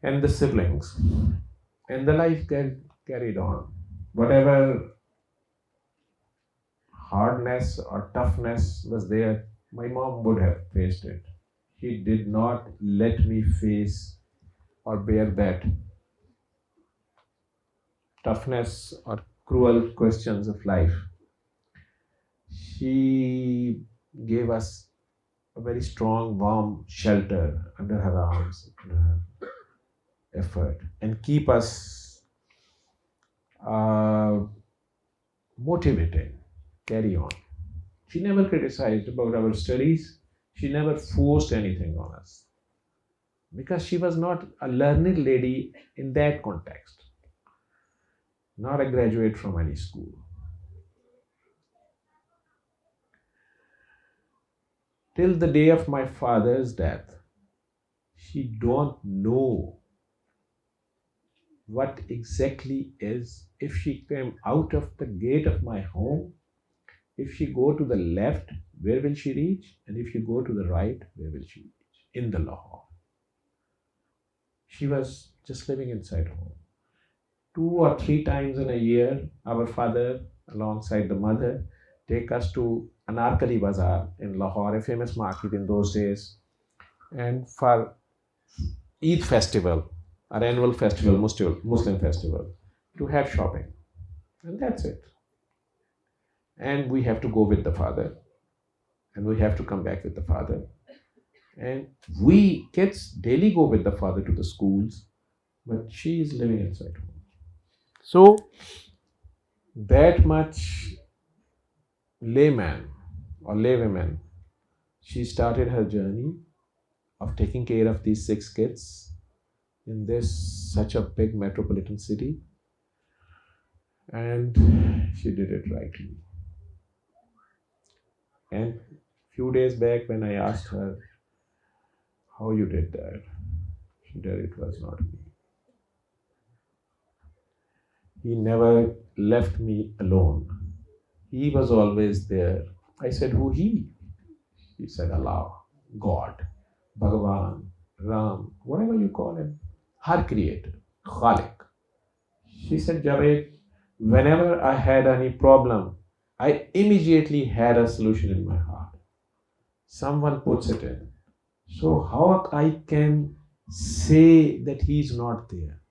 and the siblings. And the life carried on. Whatever hardness or toughness was there, my mom would have faced it. She did not let me face or bear that toughness or cruel questions of life. She gave us a very strong, warm shelter under her arms, under her effort, and keep us motivated, carry on. She never criticized about our studies. She never forced anything on us, because she was not a learned lady in that context, not a graduate from any school. Till the day of my father's death, she don't know what exactly is, if she came out of the gate of my home, if she go to the left, where will she reach? And if you go to the right, where will she reach? In the Lahore. She was just living inside home. 2 or 3 times in a year, our father, alongside the mother, take us to Anarkali Bazaar in Lahore, a famous market in those days, and for Eid festival, our annual festival, Muslim festival, to have shopping. And that's it. And we have to go with the father, and we have to come back with the father. And we kids daily go with the father to the schools, but she is living inside home. So that much layman or laywoman, she started her journey of taking care of these 6 kids in this such a big metropolitan city, and she did it rightly. And few days back, when I asked her how you did that, she said it was not me. He never left me alone. He was always there. I said, who he? He said, Allah, God, Bhagavan, Ram, whatever you call him, her creator, Khalik. She said, Javed, whenever I had any problem, I immediately had a solution in my heart. Someone puts it in. So how I can say that he is not there?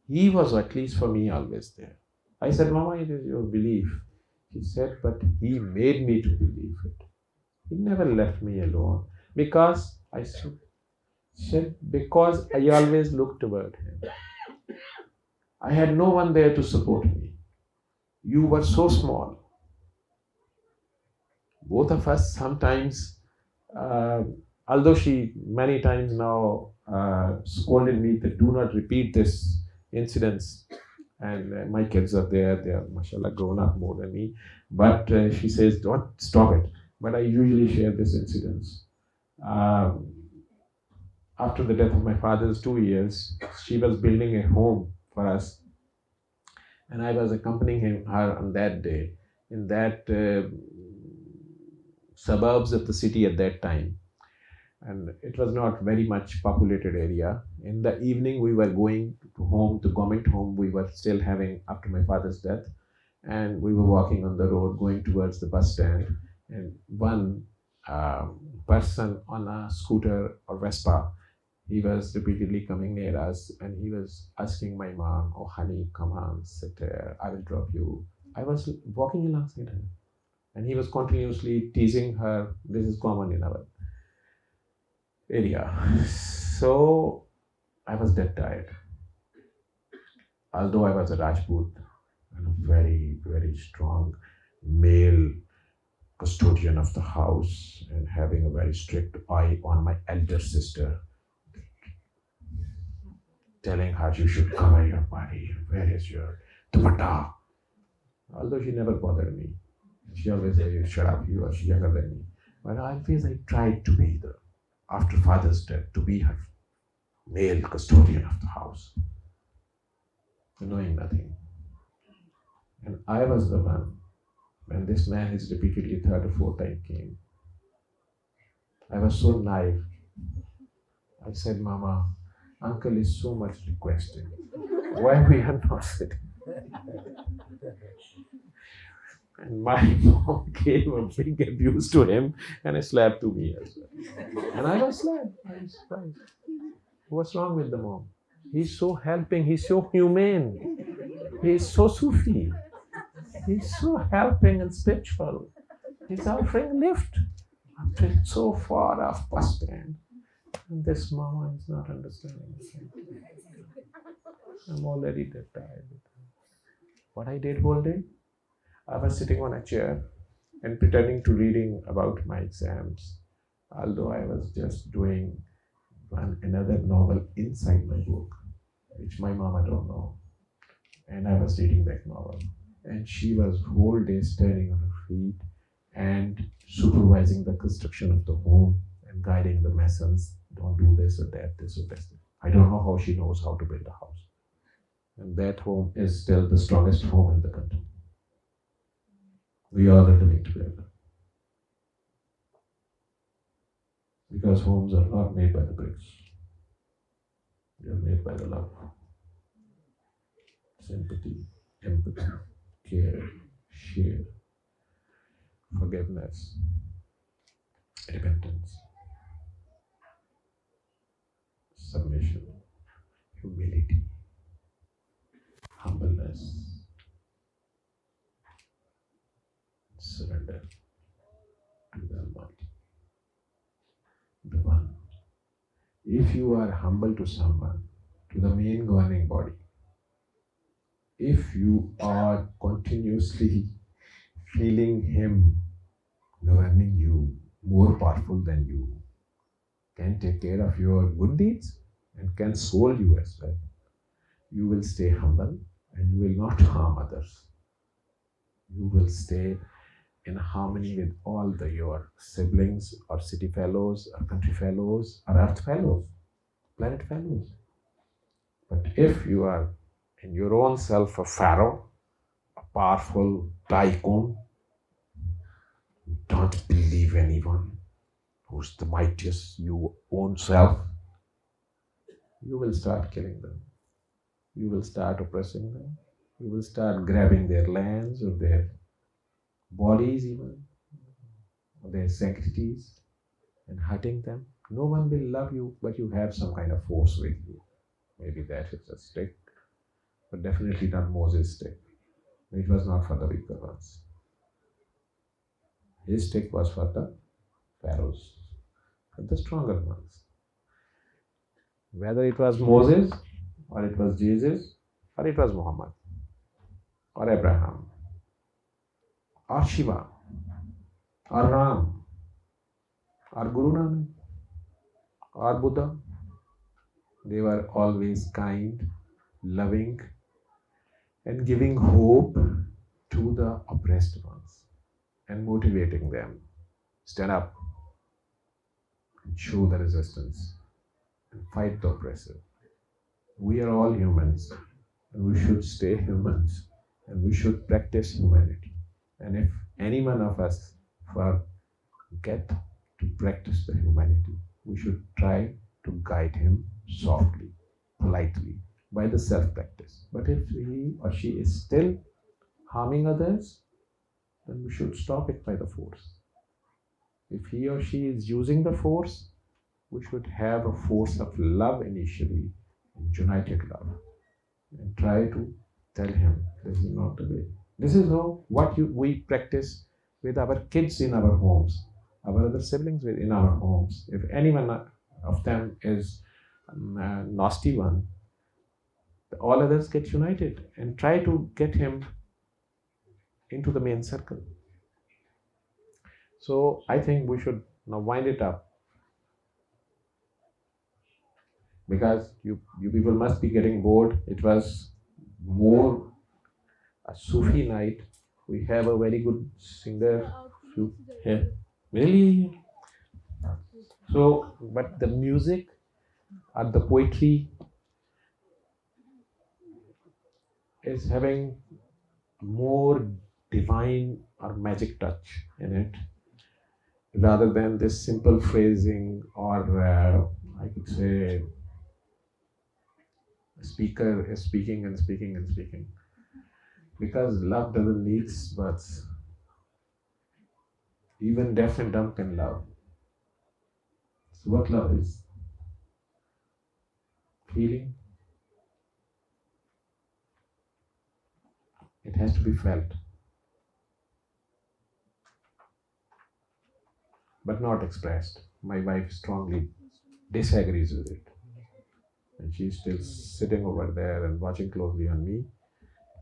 He was, at least for me, always there. I said, Mama, it is your belief. She said, but he made me to believe it. He never left me alone. Because I said, because I always looked toward him. I had no one there to support me. You were so small. Both of us sometimes, although she many times now scolded me that do not repeat this incidents, and my kids are there, they are mashallah grown up more than me, but she says don't stop it. But I usually share this incidents. After the death of my father's 2 years, she was building a home for us, and I was accompanying her on that day. in that suburbs of the city at that time, and it was not very much populated area. In the evening, we were going to home, to government home. We were still having after my father's death, and we were walking on the road going towards the bus stand, and one person on a scooter or Vespa, he was repeatedly coming near us, and he was asking my mom, "Oh, honey, come on, sit here. I will drop you." I was walking alongside her, and he was continuously teasing her. This is common in our area. So I was dead tired. Although I was a Rajput and a very, very strong male custodian of the house and having a very strict eye on my elder sister, telling her you should cover your body. Where is your dupatta? Although she never bothered me. She always said, "Shut up, you are younger than me." But always I tried to be the, after father's death, to be her male custodian of the house, knowing nothing. And I was the one, when this man is repeatedly third or fourth time came. I was so naive. I said, "Mama, uncle is so much requesting. Why we are not sitting?" And my mom gave a big abuse to him and a slap to me as well. And I was slapped. I was surprised. What's wrong with the mom? He's so helping, he's so humane, he's so Sufi, he's so helping and spiritual. He's offering lift after so far off bus stand. And this mama is not understanding the thing. I'm already dead tired. What I did whole day? I was sitting on a chair and pretending to reading about my exams, although I was just doing another novel inside my book, which my mama don't know. And I was reading that novel. And she was whole day standing on her feet and supervising the construction of the home and guiding the masons. Don't do this or that, this or that. I don't know how she knows how to build a house. And that home is still the strongest home in the country. We all are living together. Because homes are not made by the bricks. They are made by the love, sympathy, empathy, care, share, forgiveness, repentance, submission, humility, humbleness, surrender to the Almighty, the One. If you are humble to someone, to the main governing body, if you are continuously feeling Him governing you, more powerful than you, can take care of your good deeds and can soul you as well, you will stay humble and you will not harm others. You will stay in harmony with all your siblings or city fellows or country fellows or earth fellows, planet fellows. But if you are in your own self a pharaoh, a powerful tycoon, don't believe anyone who's the mightiest, your own self, you will start killing them. You will start oppressing them. You will start grabbing their lands or their bodies even, or their sanctities, and hurting them. No one will love you, but you have some kind of force with you. Maybe that is a stick, but definitely not Moses' stick. It was not for the weaker ones. His stick was for the pharaohs, for the stronger ones. Whether it was Moses, or it was Jesus, or it was Muhammad, or Abraham, or Shiva, or Ram, or Guru Nanak, or Buddha, they were always kind, loving, and giving hope to the oppressed ones and motivating them. Stand up and show the resistance and fight the oppressor. We are all humans and we should stay humans and we should practice humanity. And if any one of us forget to practice the humanity, we should try to guide him softly, politely, by the self-practice. But if he or she is still harming others, then we should stop it by the force. If he or she is using the force, we should have a force of love initially, united love, and try to tell him this is not the way. This is how we practice with our kids in our homes, our other siblings in our homes. If any one of them is a nasty one, all others get united and try to get him into the main circle. So I think we should now wind it up, because you people must be getting bored. It was more a Sufi night. We have a very good singer here. Really? So, but the music and the poetry is having more divine or magic touch in it, rather than this simple phrasing or I could say the speaker is speaking and speaking and speaking. Because love doesn't need words. Even deaf and dumb can love. So what love is? Feeling. It has to be felt, but not expressed. My wife strongly disagrees with it. And she's still sitting over there and watching closely on me,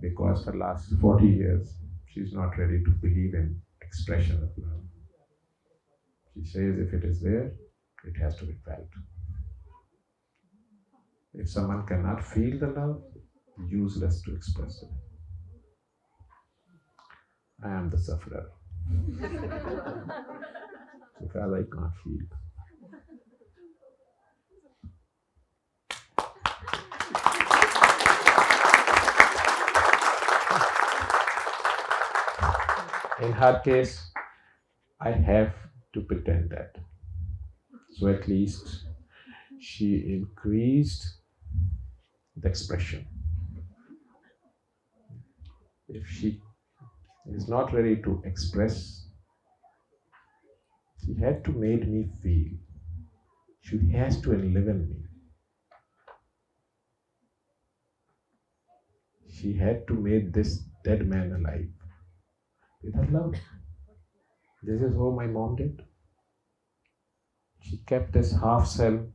because for the last 40 years, she's not ready to believe in expression of love. She says if it is there, it has to be felt. If someone cannot feel the love, useless to express it. I am the sufferer. Because I can't feel. In her case, I have to pretend that. So at least she increased the expression. If she is not ready to express, she had to make me feel. She has to live in me. She had to make this dead man alive with her love. This is how my mom did. She kept this half cell,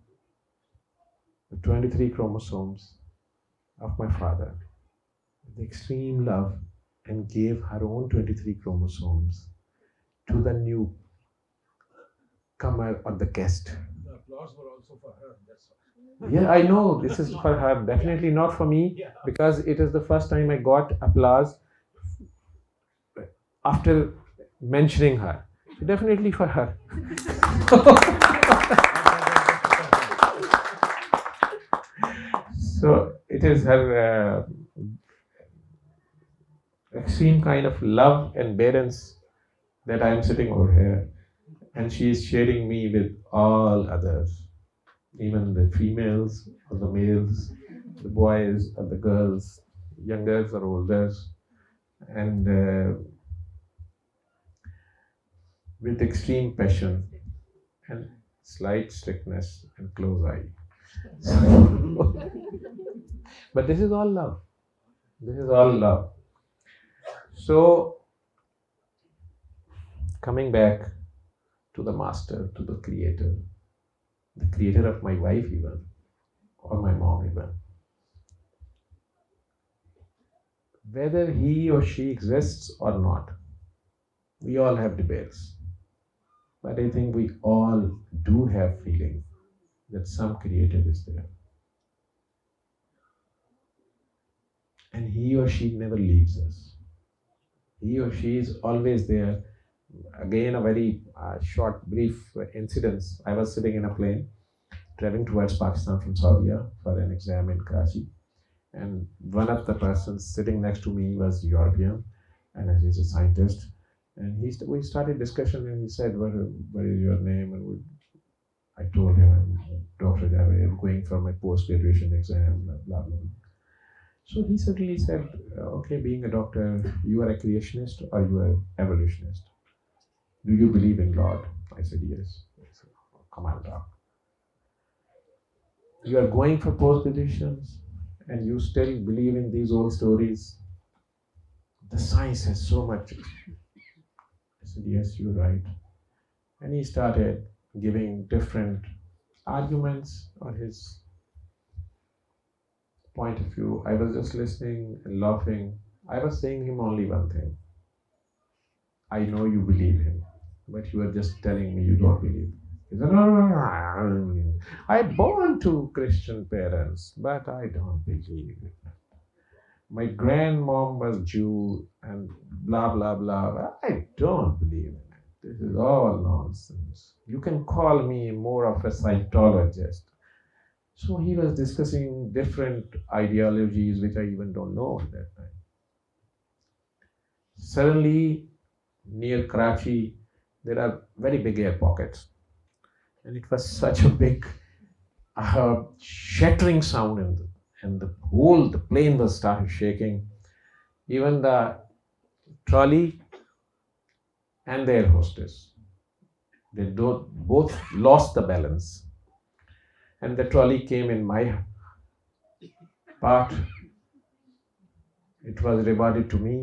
the 23 chromosomes of my father, with extreme love, and gave her own 23 chromosomes to the new comer or the guest. The applause were also for her. That's why. Yeah, I know this is for her, definitely not for me, because it is the first time I got applause after mentioning her. Definitely for her. So it is her extreme kind of love and bearance that I am sitting over here, and she is sharing me with all others, even the females or the males, the boys or the girls, youngers or olders, and with extreme passion and slight strictness and close eye. But this is all love. This is all love. So, coming back to the master, to the creator of my wife even, or my mom even. Whether he or she exists or not, we all have debates. But I think we all do have feeling that some creator is there. And he or she never leaves us. He or she is always there. Again, a very short, brief incident. I was sitting in a plane, traveling towards Pakistan from Saudi for an exam in Karachi. And one of the persons sitting next to me was European. and he's a scientist. And we started discussion, and he said, "What is your name?" And I told him, "I'm Dr. Javed, I'm going for my post-graduation exam, blah, blah, blah." So he suddenly said, "Okay, being a doctor, you are a creationist or you are evolutionist? Do you believe in God?" I said, "Yes." He said, "Oh, come on, doc. You are going for post-graduations and you still believe in these old stories? The science has so much." I said, "Yes, you're right." And he started giving different arguments on his point of view. I was just listening and laughing. I was saying him only one thing: I know you believe him, but you are just telling me you don't believe. He said, "No, no, no, I don't believe. I born to Christian parents, but I don't believe. My grandmom was Jew and blah blah blah. I don't believe in it. This is all nonsense. You can call me more of a Scientologist." So he was discussing different ideologies which I even don't know at that time. Suddenly, near Karachi, there are very big air pockets, and it was such a big shattering sound, and the plane was started shaking. Even the trolley and the air hostess, they both lost the balance, and the trolley came in my part. It was rewarded to me,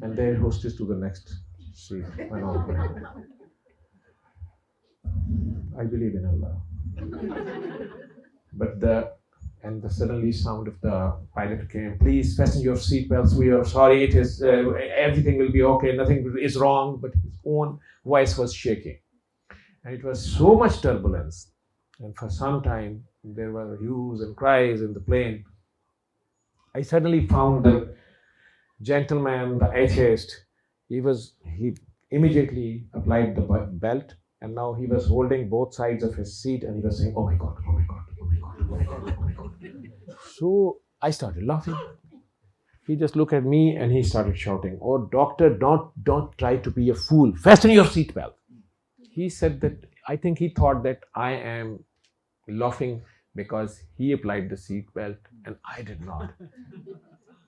and the air hostess to the next seat. I believe in Allah. But the suddenly sound of the pilot came. "Please fasten your seatbelts. We are sorry. It is everything will be okay. Nothing is wrong." But his own voice was shaking, and it was so much turbulence. And for some time there were hues and cries in the plane. I suddenly found the gentleman, the atheist. He immediately applied the belt, and now he was holding both sides of his seat, and he was saying, "Oh my God, oh my God, oh my God, oh my God, oh my God." So I started laughing. He just looked at me and he started shouting, "Oh doctor, don't try to be a fool. Fasten your seatbelt." He said that I think he thought that I am laughing because he applied the seatbelt and I did not.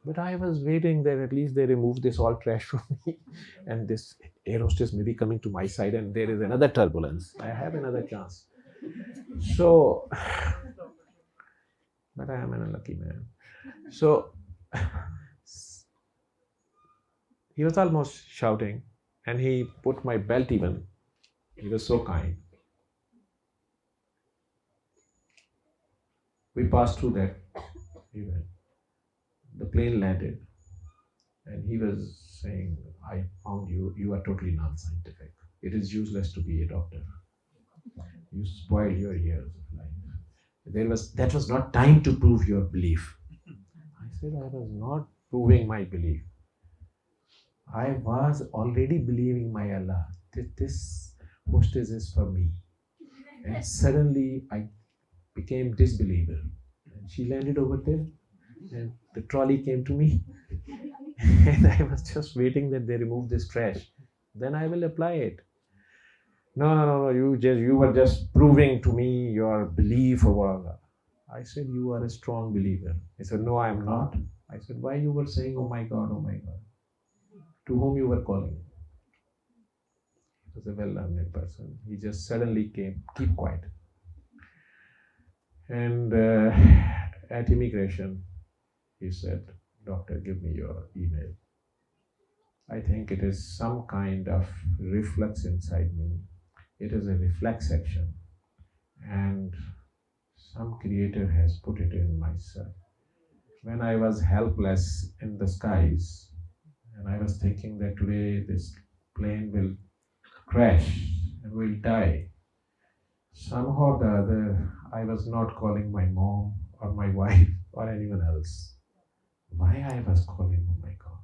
But I was waiting that at least they remove this all trash from me, and this air hostess may be coming to my side, and there is another turbulence. I have another chance. So, but I am an unlucky man. So he was almost shouting, and he put my belt even. He was so kind. We passed through that event. The plane landed, and he was saying, "I found you are totally non-scientific. It is useless to be a doctor. You spoil your years of life. That was not time to prove your belief." I said, "I was not proving my belief. I was already believing my Allah. This hostess is for me." And suddenly I became disbeliever. And she landed over there, and the trolley came to me. And I was just waiting that they remove this trash. Then I will apply it. "No, no, no, no. You were just proving to me your belief over Allah." I said, "You are a strong believer." He said, "No, I am not." I said, "Why you were saying, 'Oh my God, oh my God'? To whom you were calling?" He was a well-learned person. He just suddenly came, "Keep quiet." And at immigration, he said, "Doctor, give me your email. I think it is some kind of reflex inside me. It is a reflex action, and some creator has put it in myself. When I was helpless in the skies, and I was thinking that today this plane will crash and will die, somehow or the other, I was not calling my mom or my wife or anyone else. Why I was calling, oh my God,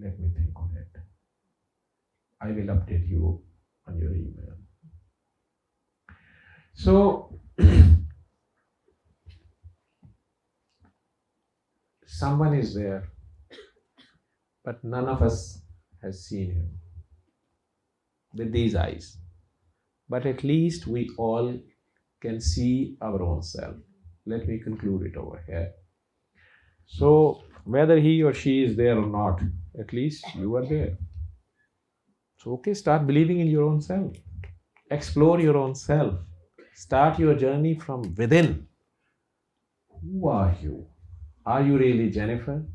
let me think on it. I will update you on your email." So, someone is there, but none of us has seen him with these eyes. But at least we all can see our own self. Let me conclude it over here. So, whether he or she is there or not, at least you are there. So, okay, start believing in your own self. Explore your own self. Start your journey from within. Who are you? Are you really Jennifer?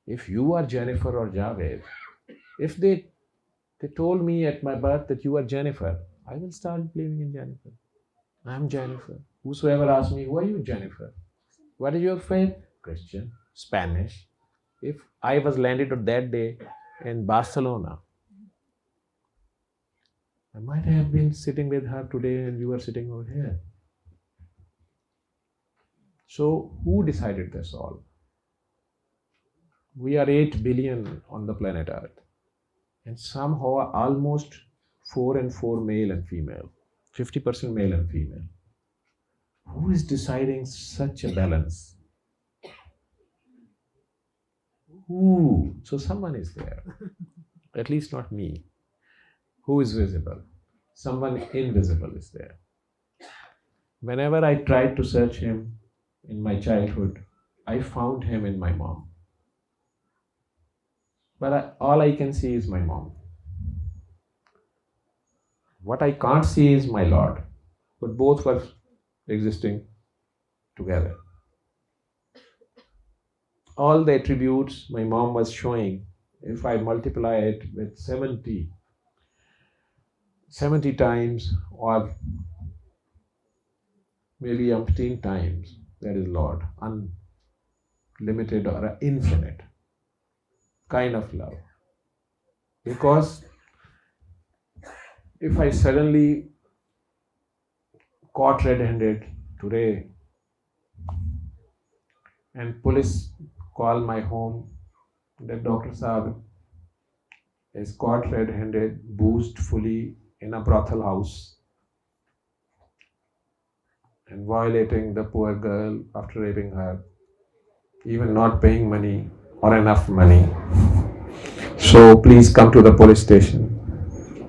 If you are Jennifer or Javed, if they told me at my birth that you are Jennifer, I will start believing in Jennifer. I'm Jennifer. Whosoever asks me, who are you, Jennifer? What is your faith? Christian, Spanish. If I was landed on that day in Barcelona, I might have been sitting with her today and you are sitting over here. So, who decided this all? We are 8 billion on the planet Earth, and somehow almost 4 and 4 male and female, 50% male and female. Who is deciding such a balance? Who? So someone is there, at least not me. Who is visible? Someone invisible is there. Whenever I tried to search him in my childhood, I found him in my mom. But all I can see is my mom. What I can't see is my Lord. But both were existing together. All the attributes my mom was showing, if I multiply it with 70 times or maybe umpteen times, that is Lord, unlimited or infinite kind of love. Because if I suddenly caught red-handed today and police call my home that Dr. Saab is caught red-handed, boozed fully in a brothel house and violating the poor girl after raping her, even not paying money or enough money. So please come to the police station.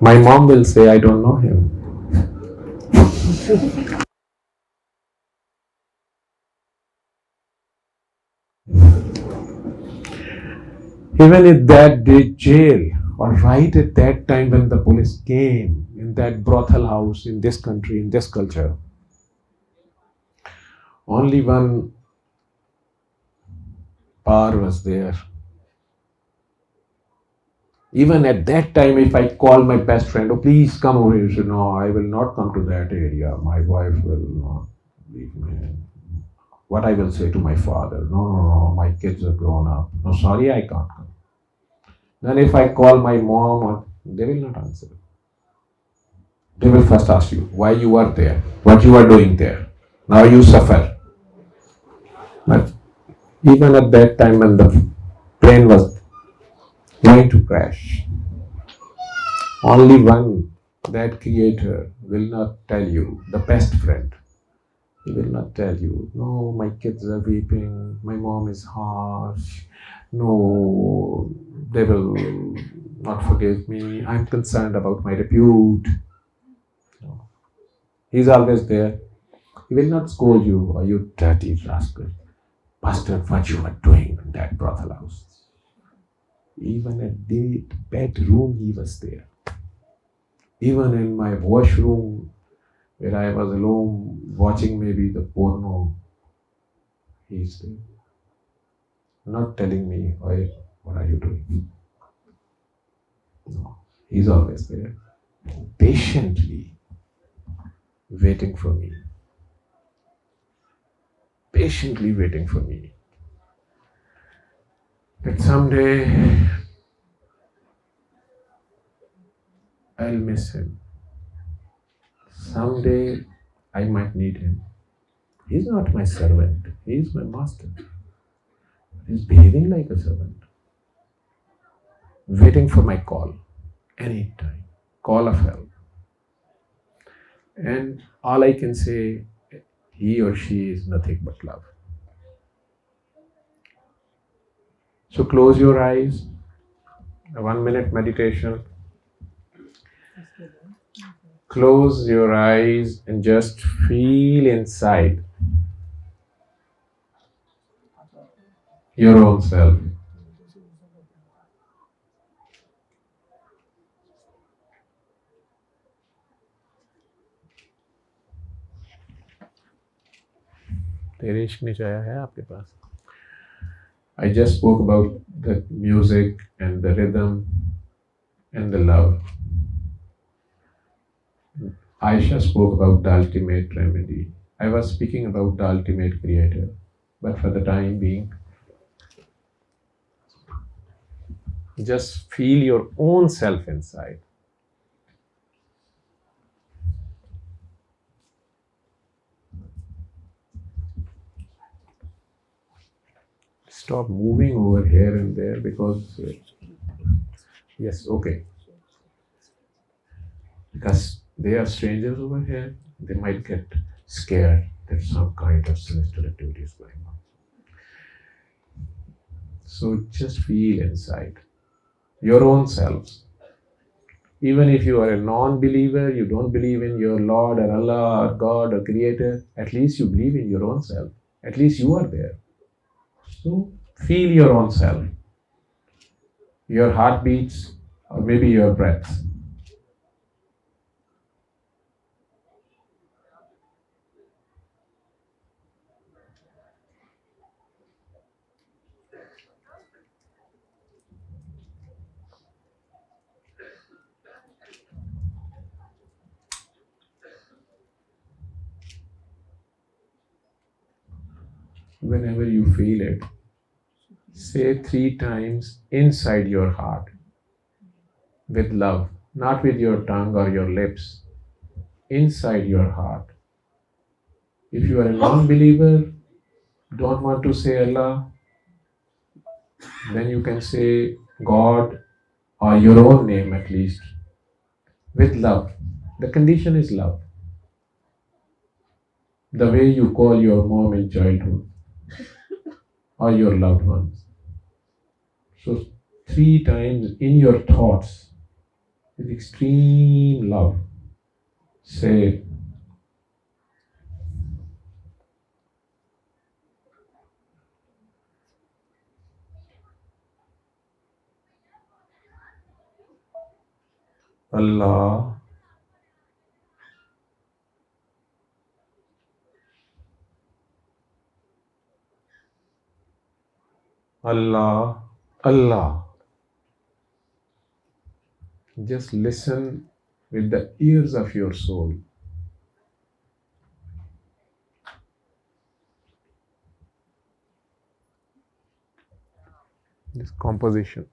My mom will say, I don't know him. Even in that day jail, or right at that time when the police came in that brothel house in this country, in this culture, only one power was there. Even at that time, if I call my best friend, oh please come over here, he said, no, I will not come to that area. My wife will not leave me. What I will say to my father, no, my kids are grown up. No, sorry, I can't come. Then if I call my mom, they will not answer. They will first ask you, why you are there, what you are doing there. Now you suffer. But even at that time when the plane was going to crash, only one, that creator, will not tell you, the best friend. He will not tell you, no, my kids are weeping, my mom is harsh, no, they will not forgive me, I'm concerned about my repute. No. He's always there. He will not scold you, or you dirty rascal, bastard, what you are doing in that brothel house. Even at the bedroom, he was there. Even in my washroom, where I was alone watching maybe the porno, he's there. Not telling me, why, what are you doing? No, he's always there, patiently waiting for me. Patiently waiting for me. That someday I'll miss him. Someday I might need him. He's not my servant, he's my master. He's behaving like a servant. Waiting for my call, anytime, call of help. And all I can say, he or she is nothing but love. So close your eyes, a 1 minute meditation. Close your eyes and just feel inside your own self. तेरे इश्क ने चाया है आपके पास. I just spoke about the music and the rhythm and the love. Aisha spoke about the ultimate remedy. I was speaking about the ultimate creator. But for the time being, just feel your own self inside. Stop moving over here and there because, yes, okay. Because they are strangers over here, they might get scared that some kind of sinister activity is going on. So just feel inside your own selves. Even if you are a non-believer, you don't believe in your Lord or Allah or God or Creator, at least you believe in your own self. At least you are there. So feel your own self, your heartbeats, or maybe your breaths. Whenever you feel it, say 3 times inside your heart with love, not with your tongue or your lips, inside your heart. If you are a non-believer, don't want to say Allah, then you can say God or your own name at least with love. The condition is love. The way you call your mom in childhood or your loved ones. So 3 times in your thoughts with extreme love, say, Allah, Allah, Allah. Just listen with the ears of your soul. This composition.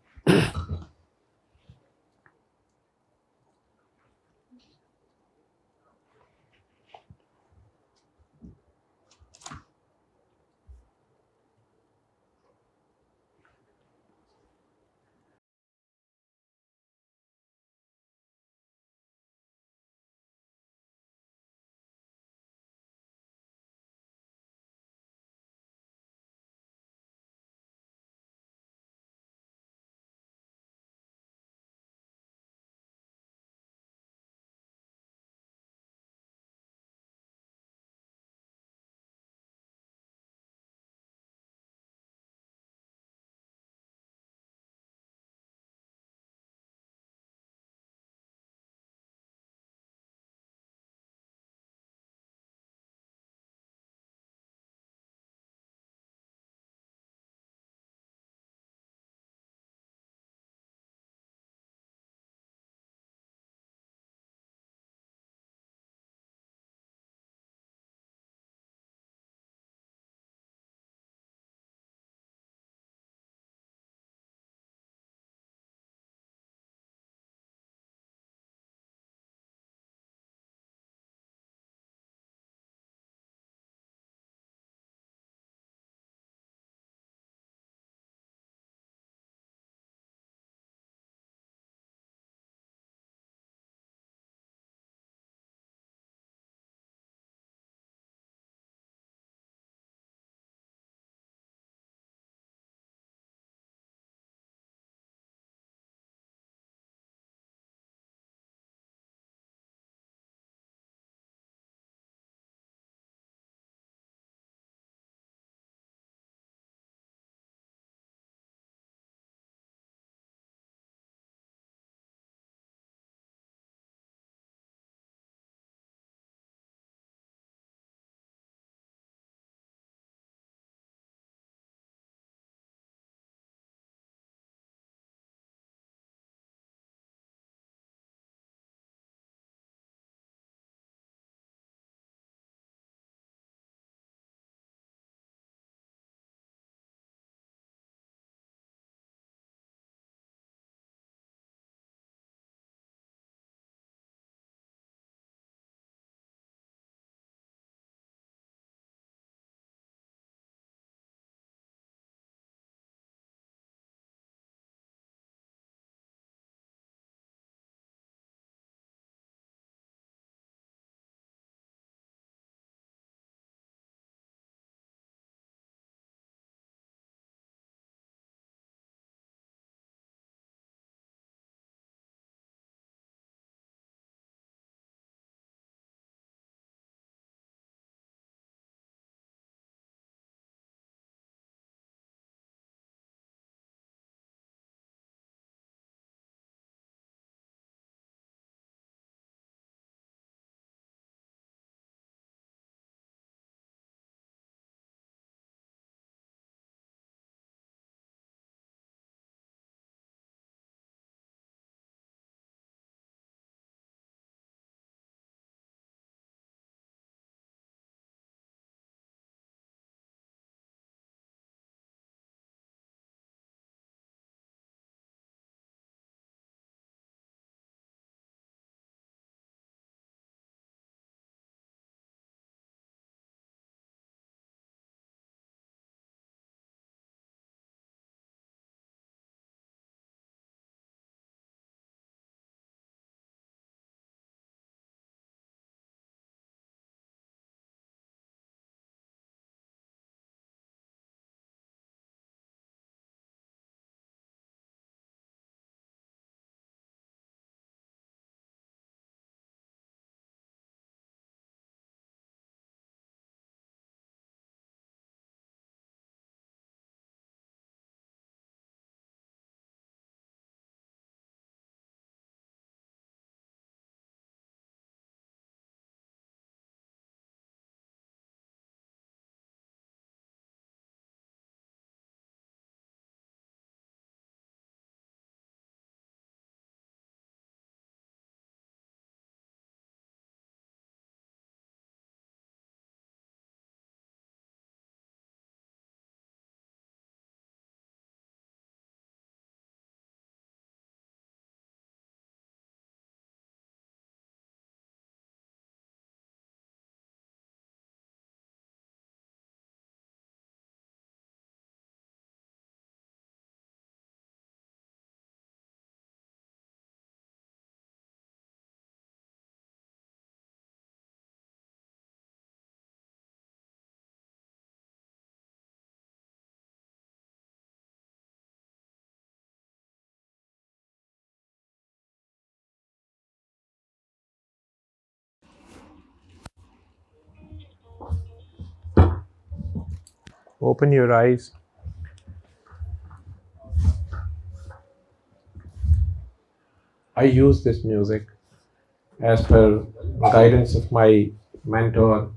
Open your eyes. I use this music as per guidance of my mentor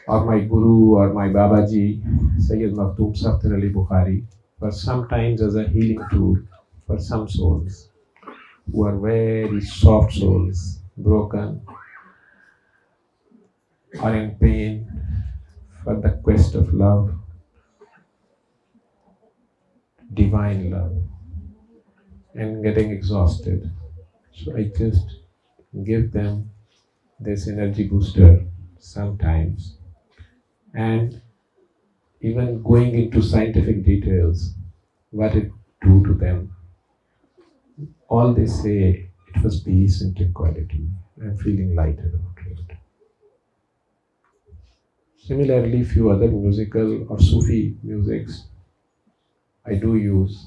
or my guru or my Babaji, Sayyid Makhdoom Safdar Ali Bukhari, but sometimes as a healing tool for some souls who are very soft souls, broken or in pain for the quest of love, divine love, and getting exhausted. So I just give them this energy booster sometimes, and even going into scientific details, what it do to them. All they say, it was peace and tranquility. I'm feeling lighter about it. Similarly, few other musical or Sufi musics I do use,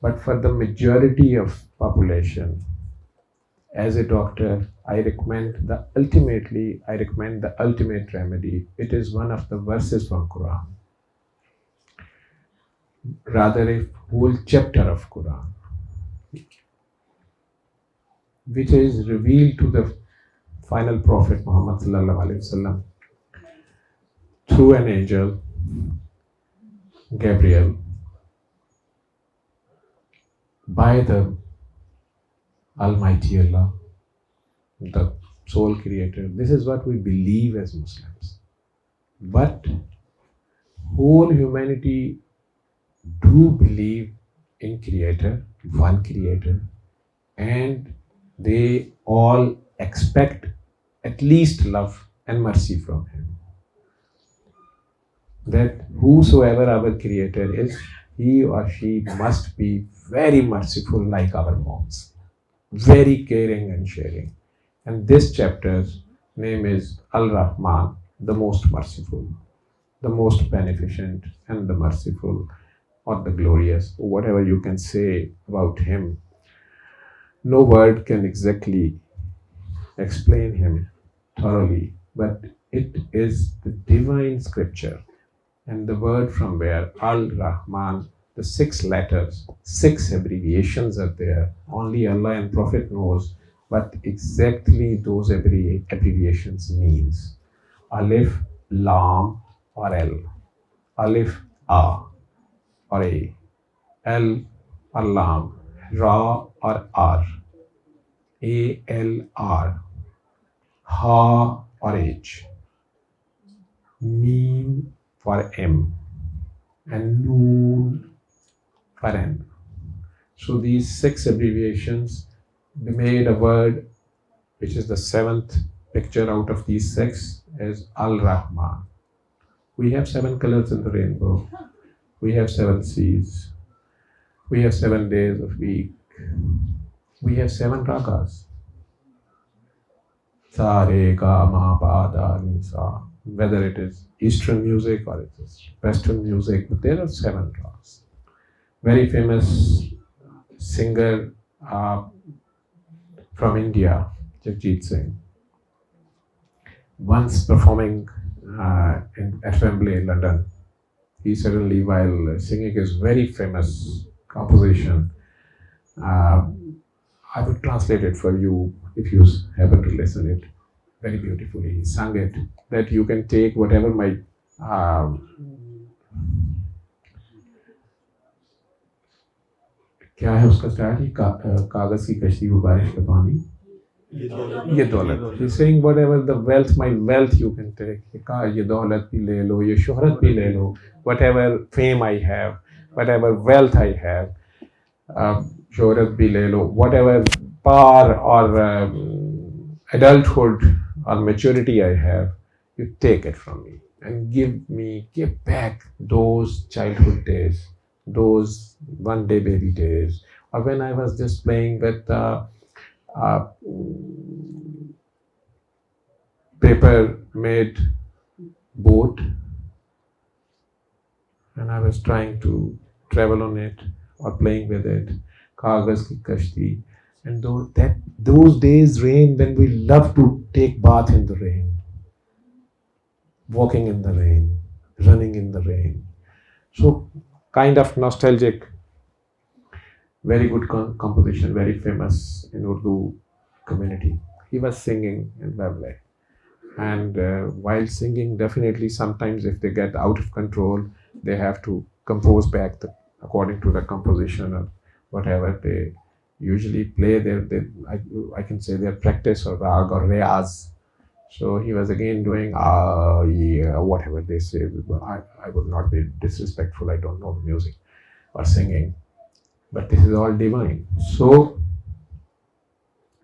but for the majority of population, as a doctor, I recommend the ultimate remedy. It is one of the verses from Quran, rather a whole chapter of Quran, which is revealed to the final Prophet Muhammad sallallahu alaihi wasallam through an angel, Gabriel, by the Almighty Allah, the sole creator. This is what we believe as Muslims. But whole humanity do believe in creator, one creator, and they all expect at least love and mercy from him. That whosoever our creator is, he or she must be very merciful like our moms, very caring and sharing. And this chapter's name is Al Rahman, the most merciful, the most beneficent, and the merciful, or the glorious, whatever you can say about him. No word can exactly explain him thoroughly, but it is the divine scripture. And the word from where Al Rahman, the 6 letters, 6 abbreviations are there. Only Allah and Prophet knows what exactly those abbreviations means. Alif, Lam, or L. Alif, A, or A. L, or Lam. Ra, or R. A, L, R. Ha, or H. Meme for M. And Noon for N. So these 6 abbreviations, they made a word which is the 7th picture out of these 6 as Al Rahman. We have 7 colors in the rainbow. We have 7 seas. We have 7 days of week. We have 7 ragas. Sa, re, ga, ma, pa, da, ni, sa. Whether it is Eastern music or it is Western music, but there are 7 ragas. Very famous singer from India, Jagjit Singh, once performing at Wembley, London, he suddenly, while singing his very famous composition, I would translate it for you if you happen to listen it very beautifully. He sang it that you can take whatever my क्या है उसका start ही कागज की कश्ती वो बारिश का पानी ये दौलत. He's saying whatever the wealth, my wealth you can take. ये दौलत भी ले लो, ये शोहरत भी ले लो, whatever fame I have, whatever wealth I have, शोहरत भी ले लो, whatever power or adulthood or maturity I have, you take it from me and give back those childhood days, those one-day baby days, or when I was just playing with paper-made boat, and I was trying to travel on it or playing with it, kagaz ki kashti, and those days rain when we love to take bath in the rain, walking in the rain, running in the rain. So kind of nostalgic, very good composition, very famous in Urdu community. He was singing in Babla. And while singing, definitely sometimes if they get out of control, they have to compose back according to the composition or whatever they usually play. I can say their practice or rag or riyaz. So he was again doing yeah, whatever they say. I would not be disrespectful. I don't know the music or singing, but this is all divine. So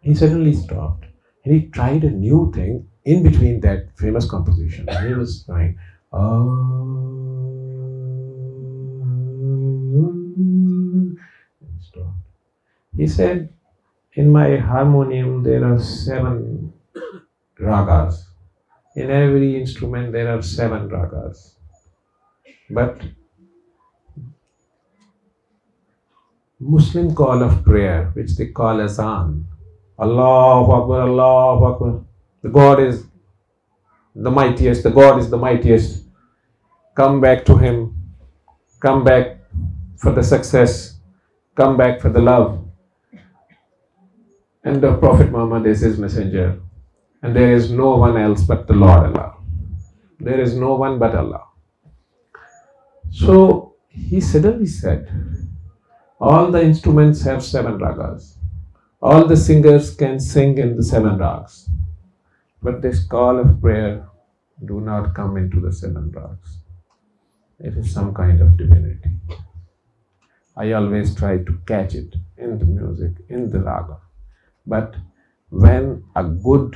he suddenly stopped and he tried a new thing in between that famous composition. And he was trying, and stopped. He said, in my harmonium there are 7 ragas. In every instrument there are 7 ragas. But Muslim call of prayer, which they call azan, Allahu Akbar, Allahu Akbar. The God is the mightiest, the God is the mightiest. Come back to Him, come back for the success, come back for the love. And the Prophet Muhammad is His messenger. And there is no one else but the Lord Allah. There is no one but Allah. So he suddenly said, all the instruments have 7 ragas. All the singers can sing in the 7 rags. But this call of prayer do not come into the 7 rags. It is some kind of divinity. I always try to catch it in the music, in the raga. But when a good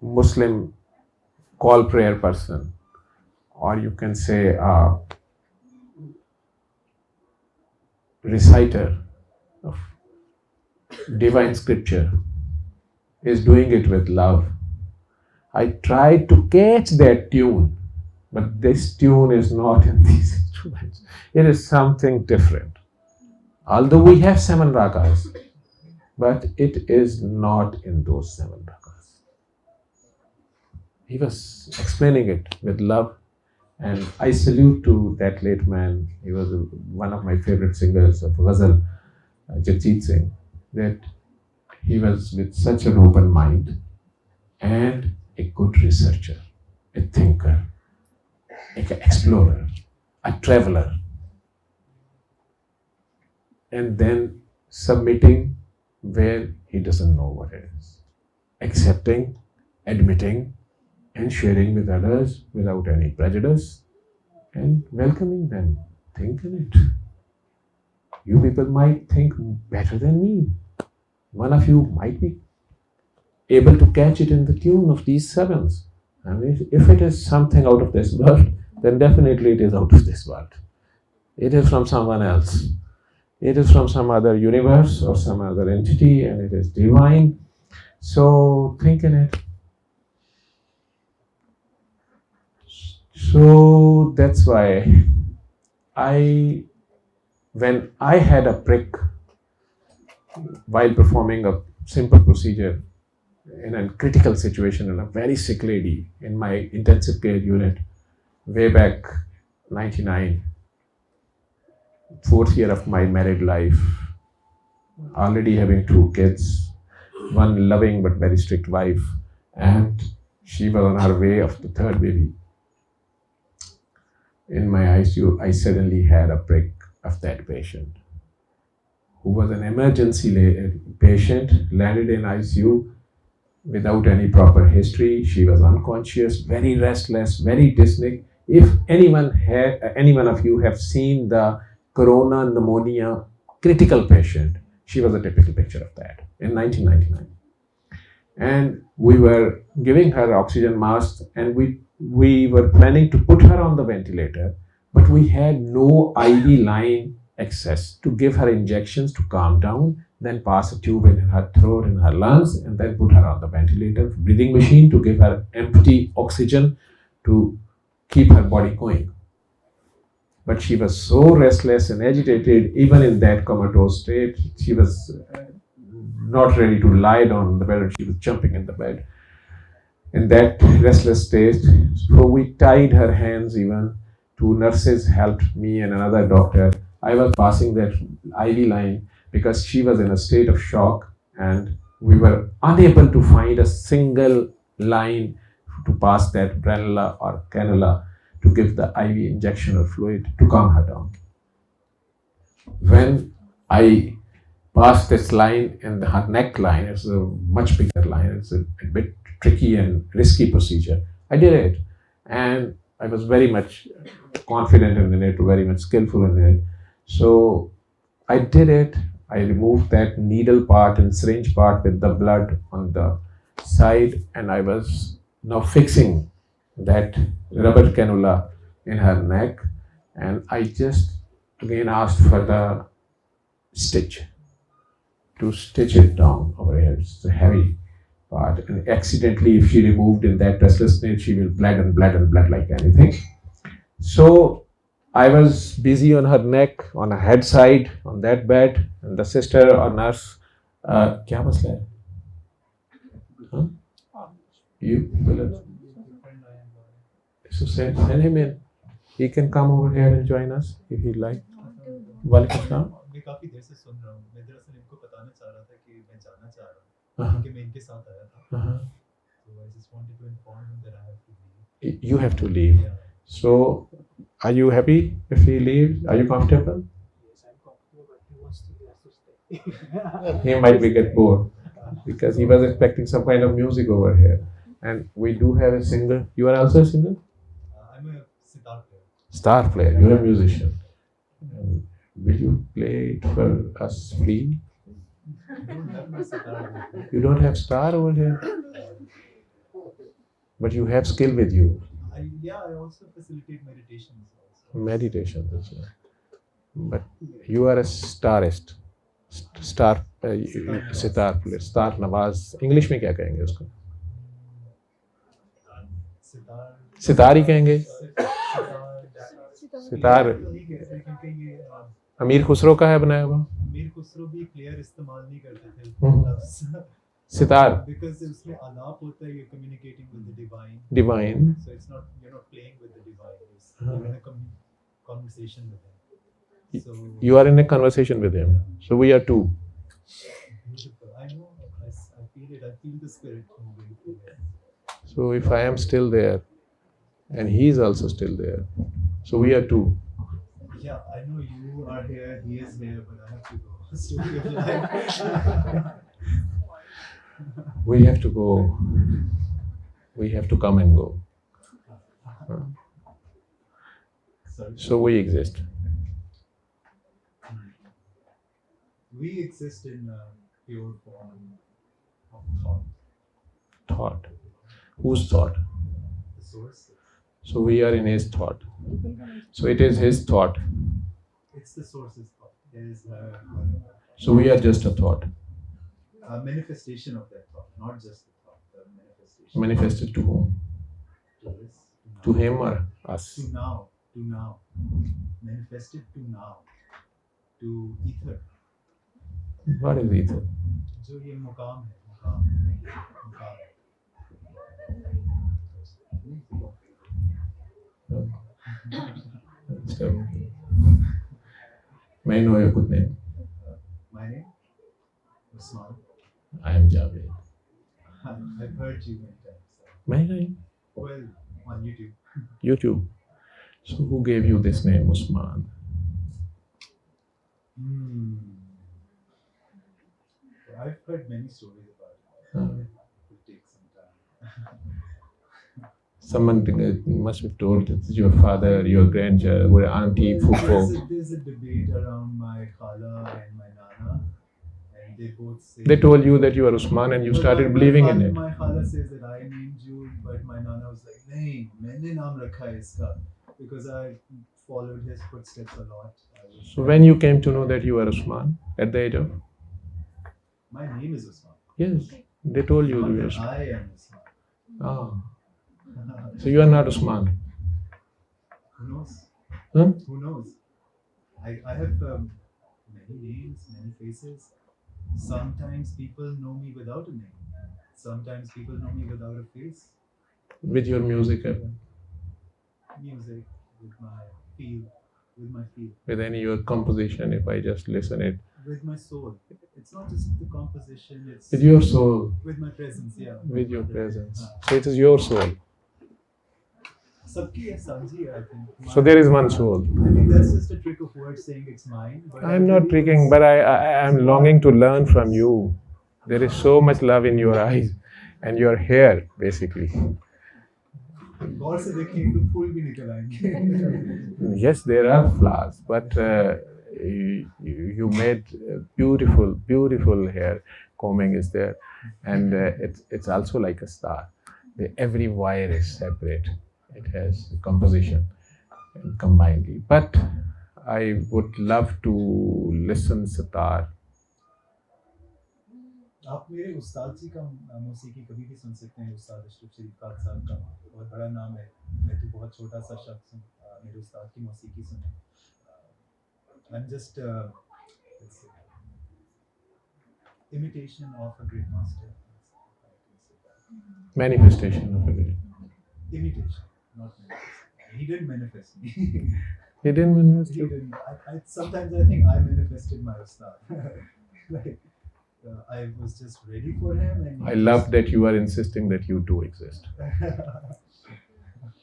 Muslim call prayer person, or you can say a reciter of divine scripture, is doing it with love, I try to catch that tune, but this tune is not in these instruments. It is something different. Although we have 7 ragas, but it is not in those 7 ragas. He was explaining it with love, and I salute to that late man. He was one of my favorite singers of Ghazal, Jagjit Singh, that he was with such an open mind and a good researcher, a thinker, an explorer, a traveler, and then submitting where he doesn't know what it is, accepting, admitting, and sharing with others without any prejudice and welcoming them. Think in it. You people might think better than me. One of you might be able to catch it in the tune of these 7s. And if it is something out of this world, then definitely it is out of this world. It is from someone else. It is from some other universe or some other entity, and it is divine. So think in it. So that's why when I had a prick while performing a simple procedure in a critical situation in a very sick lady in my intensive care unit way back 99, 4th year of my married life, already having 2 kids, one loving but very strict wife, and she was on her way of the 3rd baby. In my ICU, I suddenly had a prick of that patient, who was an emergency patient, landed in ICU without any proper history. She was unconscious, very restless, very dyspneic. If any one of you have seen the corona pneumonia critical patient, she was a typical picture of that in 1999. And we were giving her oxygen masks, and we were planning to put her on the ventilator, but we had no IV line access to give her injections to calm down, then pass a tube in her throat and her lungs, and then put her on the ventilator, breathing machine to give her empty oxygen to keep her body going. But she was so restless and agitated, even in that comatose state. She was not ready to lie down on the bed, and she was jumping in the bed. in that restless state. So we tied her hands even. Two nurses helped me and another doctor. I was passing that IV line because she was in a state of shock and we were unable to find a single line to pass that cannula or cannula to give the IV injection or fluid to calm her down. When I passed this line in her neckline, it's a much bigger line, it's a bit tricky and risky procedure. I did it and I was very much confident in it, very much skillful in it. So I did it. I removed that needle part and syringe part with the blood on the side, and I was now fixing that rubber cannula in her neck. And I just again asked for the stitch to stitch it down over here. It's a heavy part, and accidentally, if she removed in that restless state, she will blood and blood and blood like anything. So I was busy on her neck, on her head side, on that bed, and the sister or nurse, क्या मसला है? Huh? You will. So send him in. He can come over here and join us if he'd like. वालेकुम सलाम. मैं काफी देर से सुन रहा हूँ. मैं दरअसल इनको बताना चाह रहा था कि मैं जाना चाह रहा हूँ, क्योंकि मैं इनके साथ आया था. So I just wanted to inform him that I have to leave. You have to leave. Yeah. So, are you happy if he leaves? Are you comfortable? Yes, I'm comfortable, but he wants to stay. He might be get bored because he was expecting some kind of music over here. And we do have a singer. You are also a singer? I'm a sitar player. Star player. You're a musician. Will you play it for us free? I don't have my sitar with me. You don't have star over here, but you have skill with you. I also facilitate meditations also. Meditation as well. But you are a starist. Star sitar player. Star Nawaz. English में क्या कहेंगे उसको? सितार ही कहेंगे. सितार अमीर खुसरो का है बनाया हुआ. अमीर खुसरो भी प्लेयर इस्तेमाल नहीं करते थे. सितार. Because उसमें आलाप होता है, you're communicating with the divine. Divine. So it's not, you're not playing with the divine. You're in a conversation with him. So You are in a conversation with him. So we are two. beautiful. I know. I feel it. I feel the spirit moving through there. So if I am still there, and he is also still there, so we are two. Yeah, I know you are here. He is here, but I have to go. Story of life. We have to go. We have to come and go. Sorry. So we exist. We exist in a pure form of thought. Thought. Whose thought? The source. So we are in his thought. So it is his thought. It's the source's thought. There is So we are just a thought. a manifestation of that thought, not just the thought. The manifestation. Manifested to whom? To this. To him or us? To now. To now. Manifested to now. To ether. What is ether? जो ये मुकाम है, मुकाम So, may I know your good name? My name? Usman. I am Javed. I've heard you many times. My name? Well, on YouTube. YouTube. So who gave you this name, Usman? I've heard many stories about it. It will take some time. Someone must have told it. Your father, your grandchild, your auntie, fufu. There's a debate around my khala and my nana, and they both say. They told you that you are Usman and you started believing in it. My khala says that I named you, but my nana was like, "Nahin, maine naam rakha hai iska," because I followed his footsteps a lot. So when you came to know that you are Usman at the age of? My name is Usman. Yes, they told you Not you were that Usman. I am Usman. Ah. So you are not Usman. Who knows? Huh? Who knows? I have many names, many faces. Sometimes people know me without a name. Sometimes people know me without a face. with your music, Music, with my feel, with any your composition, if I just listen it, with my soul. It's not just the composition, it's with your soul, with my presence, yeah. with your presence. So it is your soul. Sabki hai samjhi, I think. So there is one soul. I think that's just a trick of words saying it's mine. But I'm not tricking, but I'm longing to learn from you. There is so much love in your eyes and your hair, basically. गौर से देखें तो फूल भी निकल आएंगे. Yes, there are flaws, but you made beautiful hair. Combing is there, and it's also like a star. Every wire is separate. It has composition combinedly. But I would love to listen sitar. आप मेरे उस्ताद जी का मौसीकी कभी भी सुन सकते हैं. उस्ताद अशरफ शरीफ खान साहब का बहुत बड़ा नाम है. मैं तो बहुत छोटा सा शख्स हूँ. मेरे उस्ताद की मौसीकी सुने. I'm just let's say, imitation of a great master. Manifestation of a great. Imitation, not manifestation. He didn't manifest me. He didn't manifest He you. didn't. Sometimes I think I manifested my ustad. Like I was just ready for him. And I love that you are insisting that you do exist.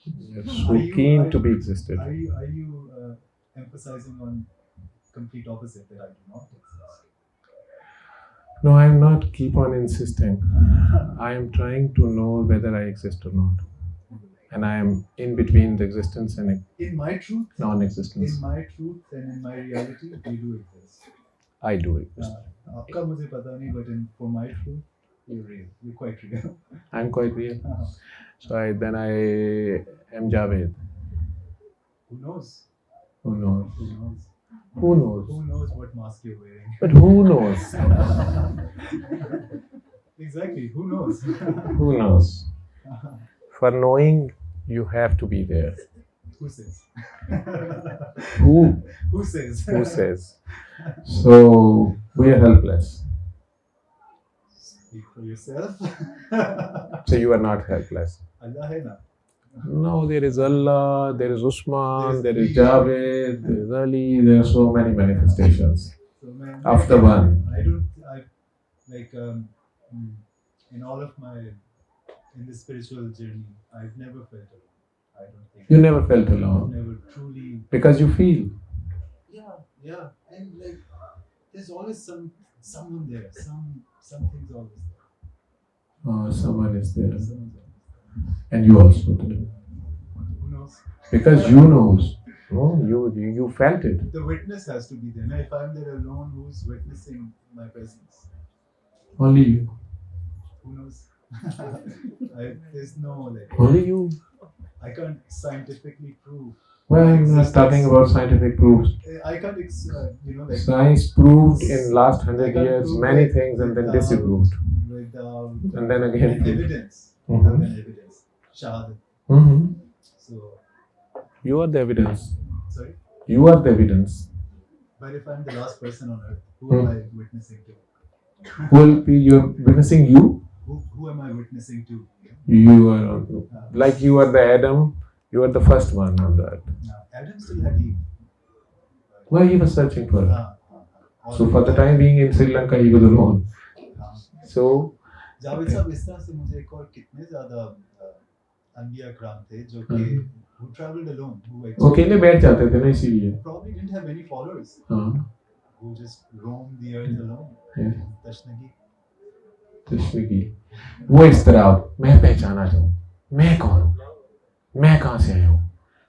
You're so keen to be existed. Are you emphasizing on complete opposite that I do not exist? No, I am not keep on insisting. I am trying to know whether I exist or not. And I am in between the existence and In my truth, non-existence. in my truth and in my reality, we do exist. I do exist. आपका मुझे पता नहीं, but for my truth, you're real. You're quite real. I'm quite real. So then I am Javed. Who knows? Who knows? Who knows? Who knows? Who knows what mask you're wearing? But who knows? Exactly. Who knows? Who knows? For knowing, you have to be there. Who says? Who? Who says? Who says? So we are helpless. Speak for yourself. So you are not helpless. Allah hai na. No, there is Allah, there is Usman, there is Ali. Javed, there is Ali, there are so many manifestations So man, of the one. I like in all of my in this spiritual journey, I've never felt alone. I don't think You never felt I've alone never truly. because you feel. Yeah, and like there's always someone there. Something's always there. Oh, someone is there, Someone's always there. and you also there. Who knows? Because you knows. No, you felt it. The witness has to be there. Now, if I'm there alone, who's witnessing my presence? Only you. Who knows? There's no like. Only you. I can't scientifically prove. Well, I'm not talking about scientific proofs. I can't, like. Science proved in last I 100 can't years prove many it things and then without- disproved. Without And then again proved. evidence. Mhm. Without an evidence. Shahadat. Mm-hmm. So, You are the evidence. sorry. You are the evidence. But if I'm the last person on earth, who am I witnessing to? Who will be you're witnessing you? Who am I witnessing to? You are like you are the Adam. You are the first one on the earth. Adam still had Eve. Well, he was searching for her. All So for the time being in Sri Lanka, he was alone. So Javed साहब इस तरह से मुझे एक और कितने ज़्यादा अंबिया कराम थे जो कि who traveled alone, who वो अकेले बैठ जाते थे ना इसीलिए. probably didn't have any followers, हाँ. who just roamed the earth alone. Yeah. तशनगी. तशनगी. वो इस तरह मैं पहचाना चाहूँ. मैं कौन हूँ? मैं कहाँ से आया हूँ?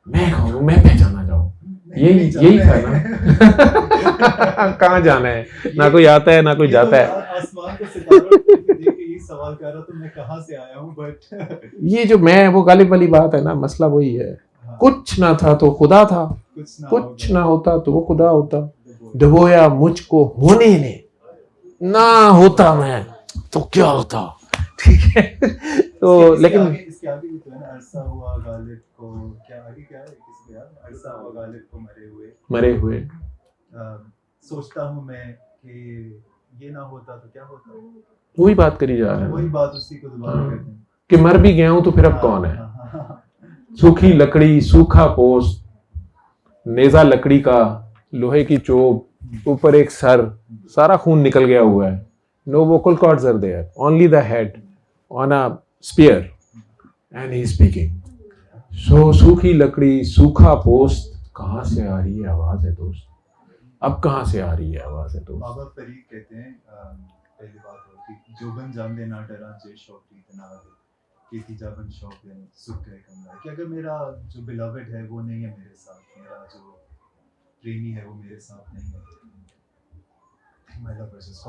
मैं कौन हूँ? मैं पहचाना चाहूँ. यही था ना. कहाँ जाना है? ना कोई आता है ना कोई जाता है. आसमान को सितारों को देख के ये सवाल कर रहा तो मैं कहाँ से आया हूँ, but ये जो मैं वो गालिब वाली बात है ना, मसला वही है. कुछ ना था तो खुदा था, कुछ ना होता तो वो खुदा होता. डुबोया मुझको होने ने, ना होता मैं तो क्या होता. ठीक है. तो लेकिन इसके आगे भी तो है ना, अरसा हुआ गालिब को, क्या आगे क्या है किसके याद, अरसा हुआ गालिब को मरे हुए. सोचता हूँ मैं कि ये ना होता तो क्या होता. वही बात करी जा रहा वही है. बात उसी को दोबारा करते हैं. कि मर भी गया हूं तो फिर अब कौन है। हाँ, सूखी लकड़ी, सूखा पोस्ट, नेजा लकड़ी का, लोहे की चोप, ऊपर एक सर, सारा खून निकल गया हुआ है। No vocal cords are there, only the head on a spear and he speaking. So सूखी लकड़ी, सूखा पोस्ट, कहाँ से आ रही है आवाज है दोस्त, अब कहाँ से आ रही है आवाज है दोस्त। बाबा फरीद कहते हैं पहली बात होती जो बन जान दे ना डरा जे शौक इतना है कि थी जाबन शौक है सुख है कमरा, कि अगर मेरा जो बिलवेड है वो नहीं है मेरे साथ, मेरा जो प्रेमी है वो मेरे साथ नहीं है, my lover is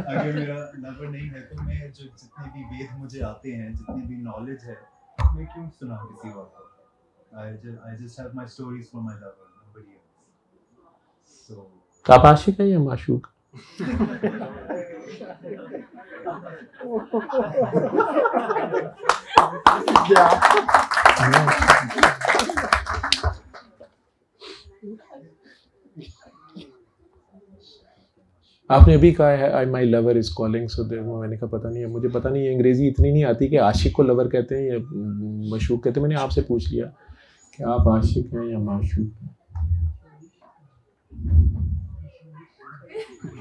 अगर मेरा लवर नहीं है तो मैं जो जितने भी वेद मुझे आते हैं, जितनी भी नॉलेज है, मैं क्यों सुनाऊं किसी और को। I just have my stories for my lover, nobody else. So आप आशिक हैं या माशूक? आपने अभी कहा है आई माई लवर इज कॉलिंग, सो मैंने कहा पता नहीं है, मुझे पता नहीं है, अंग्रेजी इतनी नहीं आती कि आशिक को लवर कहते हैं या मशूक कहते हैं। मैंने आपसे पूछ लिया कि आप आशिक हैं या माशूक हैं।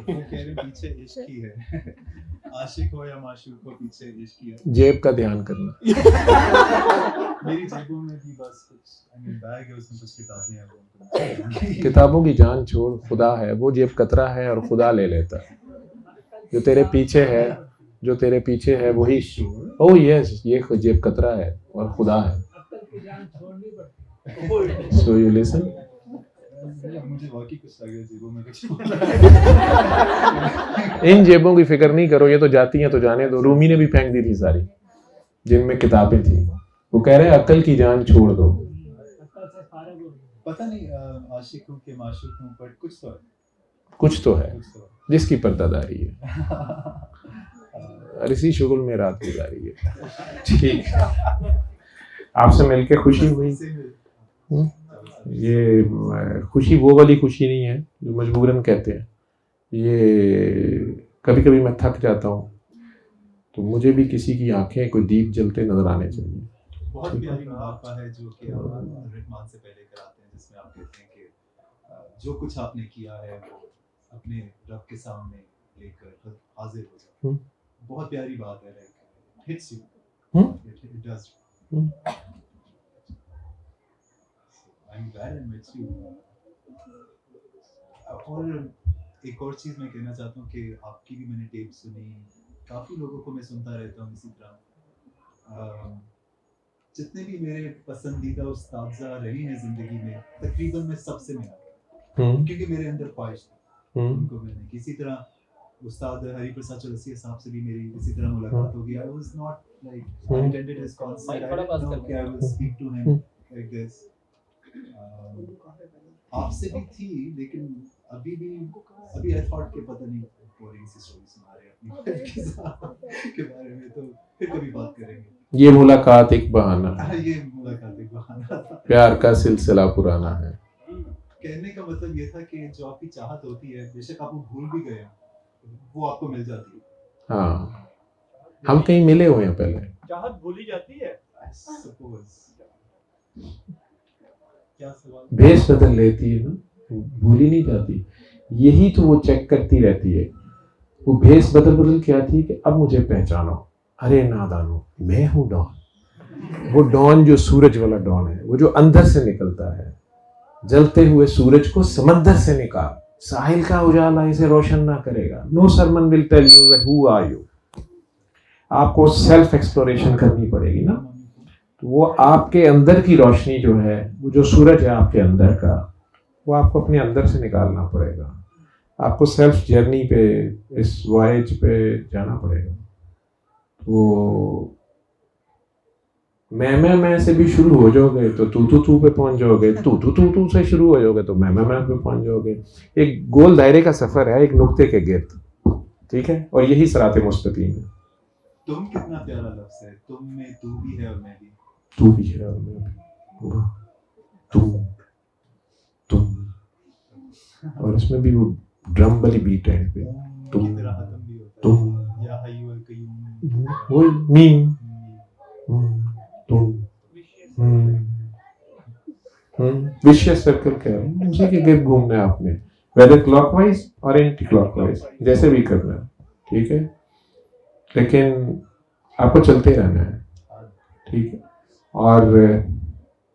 वो कह रहे पीछे इश्क ही है, आशिक हो या माशूक हो पीछे इश्क ही है। जेब का ध्यान करना। मेरी जेबों में भी बस कुछ बैग है, उसमें कुछ किताबें हैं, वो किताबों की जान छोड़, खुदा है, वो जेब कतरा है और खुदा ले लेता है। जो तेरे पीछे है, जो तेरे पीछे है वही, ओह यस, ये जेब कतरा है और खुदा है। So you listen. मुझे वाकई कुछ लगे जेबों में कुछ। इन जेबों की फिक्र नहीं करो, ये तो जाती हैं तो जाने दो। रूमी ने भी फेंक दी थी सारी जिनमें किताबें थी। वो कह रहे हैं अक्ल की जान छोड़ दो। पता नहीं आशिक हूँ कि माशूक हूँ, बट कुछ तो है, कुछ तो है कुछ तो है। जिसकी पर्दादारी है और इसी शुगल में रात गुजारी है। ठीक, आपसे मिलके खुशी हुई। ये खुशी वो वाली खुशी नहीं है जो मजबूरन कहते हैं। ये कभी कभी मैं थक जाता हूँ तो मुझे भी किसी की आंखें कोई दीप जलते नजर आने चाहिए। बहुत प्यारी मुहावरा है जो कि आप रहमान से पहले कराते हैं, जिसमें आप कहते हैं कि जो कुछ आपने किया है वो अपने रब के सामने लेकर हाजिर हो जाओ। बहुत प्यारी बात है, like hits you, it does. I am glad I met you. और एक और चीज़ मैं कहना चाहता हूँ कि आपकी भी मैंने टेप सुनी, काफ़ी लोगों को मैं सुनता रहता हूँ इसी तरह। जितने भी मेरे पसंदीदा उस्ताद रहे हैं ज़िंदगी में, तकरीबन मैं सबसे मिला, क्योंकि मेरे अंदर ख्वाहिश थी उनको मिलने की। इसी तरह उस्ताद हरिप्रसाद चौरसिया साहब से भी मेरी इसी तरह मुलाकात हो गई। I was not like I attended his concert, I didn't know कि I will speak to him like this। आपसे भी थी, लेकिन अभी I thought कि पता नहीं बोरिंग सी स्टोरी सुना रहे अपनी के बारे में, तो फिर कभी बात करेंगे। ये मुलाकात एक बहाना है, ये मुलाकात एक बहाना था, प्यार का सिलसिला पुराना है। कहने का मतलब ये था कि जो आपकी चाहत होती है, बेशक आप वो भूल भी गए, वो आपको मिल जाती है। हाँ, हम कहीं मिले हुए हैं पहले। चाहत भूली जाती है, I suppose। क्या सवाल? भेस बदल लेती है ना, भूली नहीं जाती। यही तो वो चेक करती रहती है। वो भेस बदल के आती है कि अब मुझे पहचानो। अरे नादानो, मैं हूँ डॉन। वो डॉन जो सूरज वाला डॉन है, वो जो अंदर से निकलता है। जलते हुए सूरज को समंदर से निकाल, साहिल का उजाला इसे रोशन ना करेगा। No sermon will tell you who are you. आपको सेल्फ एक्सप्लोरेशन करनी पड़ेगी ना। तो वो आपके अंदर की रोशनी जो है, वो जो सूरज है आपके अंदर का, वो आपको अपने अंदर से निकालना पड़ेगा। आपको सेल्फ जर्नी पे, इस वॉयज पे जाना पड़ेगा। तो मैं से भी शुरू हो जाओगे तो तू पे पहुंच जाओगे, तू से शुरू हो जाओगे तो मैं पे पहुंच जाओगे। एक गोल दायरे का सफर है, एक नुक्ते के गिर्द, ठीक है। और यही सिराते मुस्तकीम है। तुम कितना प्यारा लफ्ज़ है, तुम में तू भी है और मैं भी। तू भी है और मैं भी। तुम और इसमें भी वो ड्रम वाली बीट है पे। की तरह खत्म भी होता है। तुम या हय्युल कय्यूम वही मीम तुम विशियस सर्कल क्या है, उसी के गिर्द घूमना है आपने, वेदर क्लॉकवाइज और एंटी क्लॉकवाइज, जैसे भी करना है, ठीक है, लेकिन आपको चलते रहना है, ठीक है। और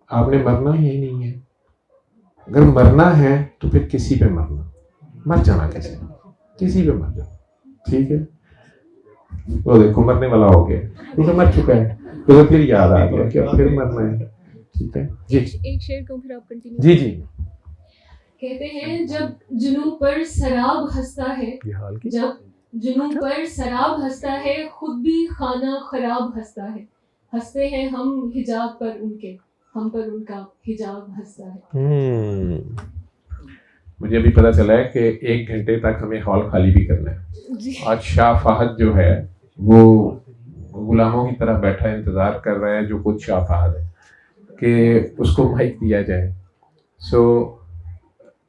आपने मरना ही नहीं है, अगर मरना है तो फिर किसी पे मरना, मत जाना किसी पे मत जाना, ठीक है। वो देखो मरने वाला हो गया, वो तो मर चुका है, तो फिर याद आ गया कि अब फिर मरना है, ठीक है जी। एक शेर कहूँ फिर आप कंटिन्यू। जी जी। कहते हैं जब जुनून पर शराब हंसता है, ये हाल की जब जुनून पर शराब हंसता है, खुद भी खाना खराब हंसता है, हंसते हैं हम हिजाब पर उनके, हम पर उनका हिजाब हंसता है। मुझे अभी पता चला है कि 1 घंटे तक हमें हॉल खाली भी करना है। आज शाह फहद जो है वो गुलामों की तरह बैठा इंतजार कर रहा है, जो खुद शाह फहद है, कि उसको माइक दिया जाए। सो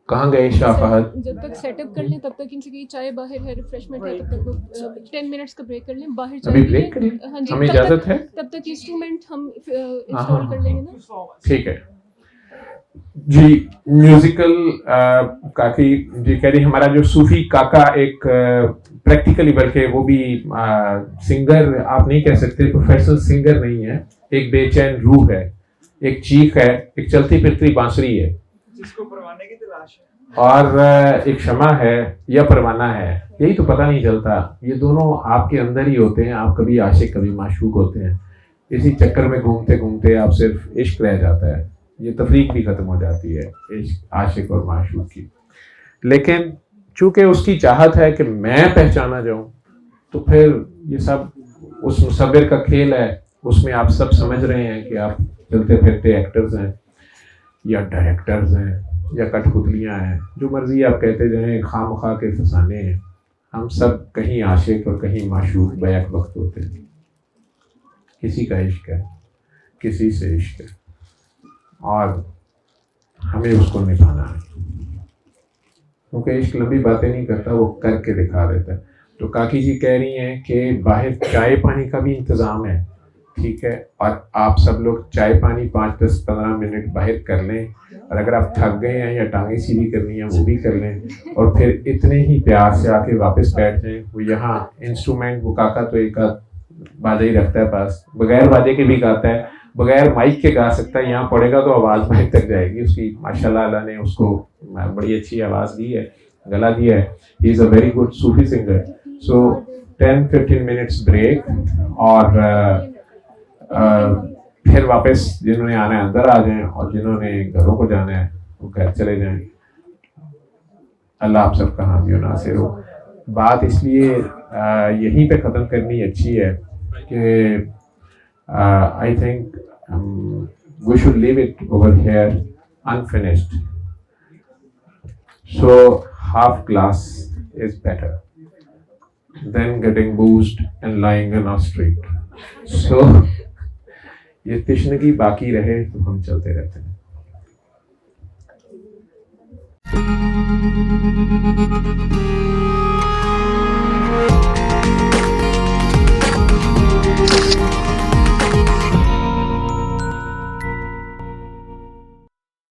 कहाँ गए शाह फहद? जब तक सेटअप कर लें तब तक इनसे कही चाय बाहर है, रिफ्रेशमेंट है, तब तक 10 मिनट्स का ब्रेक कर लें, बाहर चाय अभी पी ब्रेक कर लें। लें? हाँ जी, हमें तब इजाजत तक- है? तब तक इंस्ट्रूमेंट हम इंस्टॉल कर लेंगे ना। ठीक है जी। म्यूजिकल काकी जी कह रही हमारा जो सूफी काका एक प्रैक्टिकली, बल्कि वो भी सिंगर आप नहीं कह सकते, प्रोफेशनल सिंगर नहीं है, एक बेचैन रूह है, एक चीख है, एक चलती फिरती बांसुरी है, जिसको परवाने की तलाश है, और एक क्षमा है या परवाना है, यही तो पता नहीं चलता। ये दोनों आपके अंदर ही होते हैं, आप कभी आशिक कभी माशूक होते हैं, इसी चक्कर में घूमते घूमते आप सिर्फ इश्क रह जाता है, ये तफरीक भी खत्म हो जाती है इश्क आशिक और माशूक की। लेकिन चूंकि उसकी चाहत है कि मैं पहचाना जाऊं, तो फिर ये सब उस मुसव्विर का खेल है, उसमें आप सब समझ रहे हैं कि आप चलते फिरते एक्टर्स हैं या डायरेक्टर्स हैं या कठपुतलियाँ हैं, जो मर्जी आप कहते जाएं, खामखा के फसाने हैं। हम सब कहीं आशिक और कहीं माशूक बैक वक्त होते हैं, किसी का इश्क है, किसी से इश्क है, और हमें उसको निभाना है, क्योंकि इश्क लंबी बातें नहीं करता, वो करके दिखा देता है। तो काकी जी कह रही हैं कि बाहर चाय पानी का भी इंतज़ाम है, ठीक है, और आप सब लोग चाय पानी 5, 10, 15 मिनट बाहर कर लें, और अगर आप थक गए हैं या टांगें सीधी करनी है वो भी कर लें, और फिर इतने ही प्यार से आके वापस बैठ जाएं। वो यहाँ इंस्ट्रूमेंट वो काका तो एक आध बाजा ही रखता है पास, बगैर बाजे के भी गाता है, बगैर माइक के गा सकता है, यहाँ पड़ेगा तो आवाज़ माइक तक जाएगी उसकी। माशाल्लाह अल्लाह ने उसको बड़ी अच्छी आवाज़ दी है, गला दिया है। He is a very good Sufi singer. So 10-15 minutes break, और फिर वापस जिन्होंने आना है अंदर आ जाएं, और जिन्होंने घरों को जाना है वो घर चले जाएं। अल्लाह आप सबका हामी और नासिर हो। बात इसलिए यहीं पे ख़त्म करनी अच्छी है कि I think we should leave it over here unfinished, so half glass is better than getting boozed and lying in our street. So ये तिश्नगी बाकी रहे तो हम चलते रहते हैं।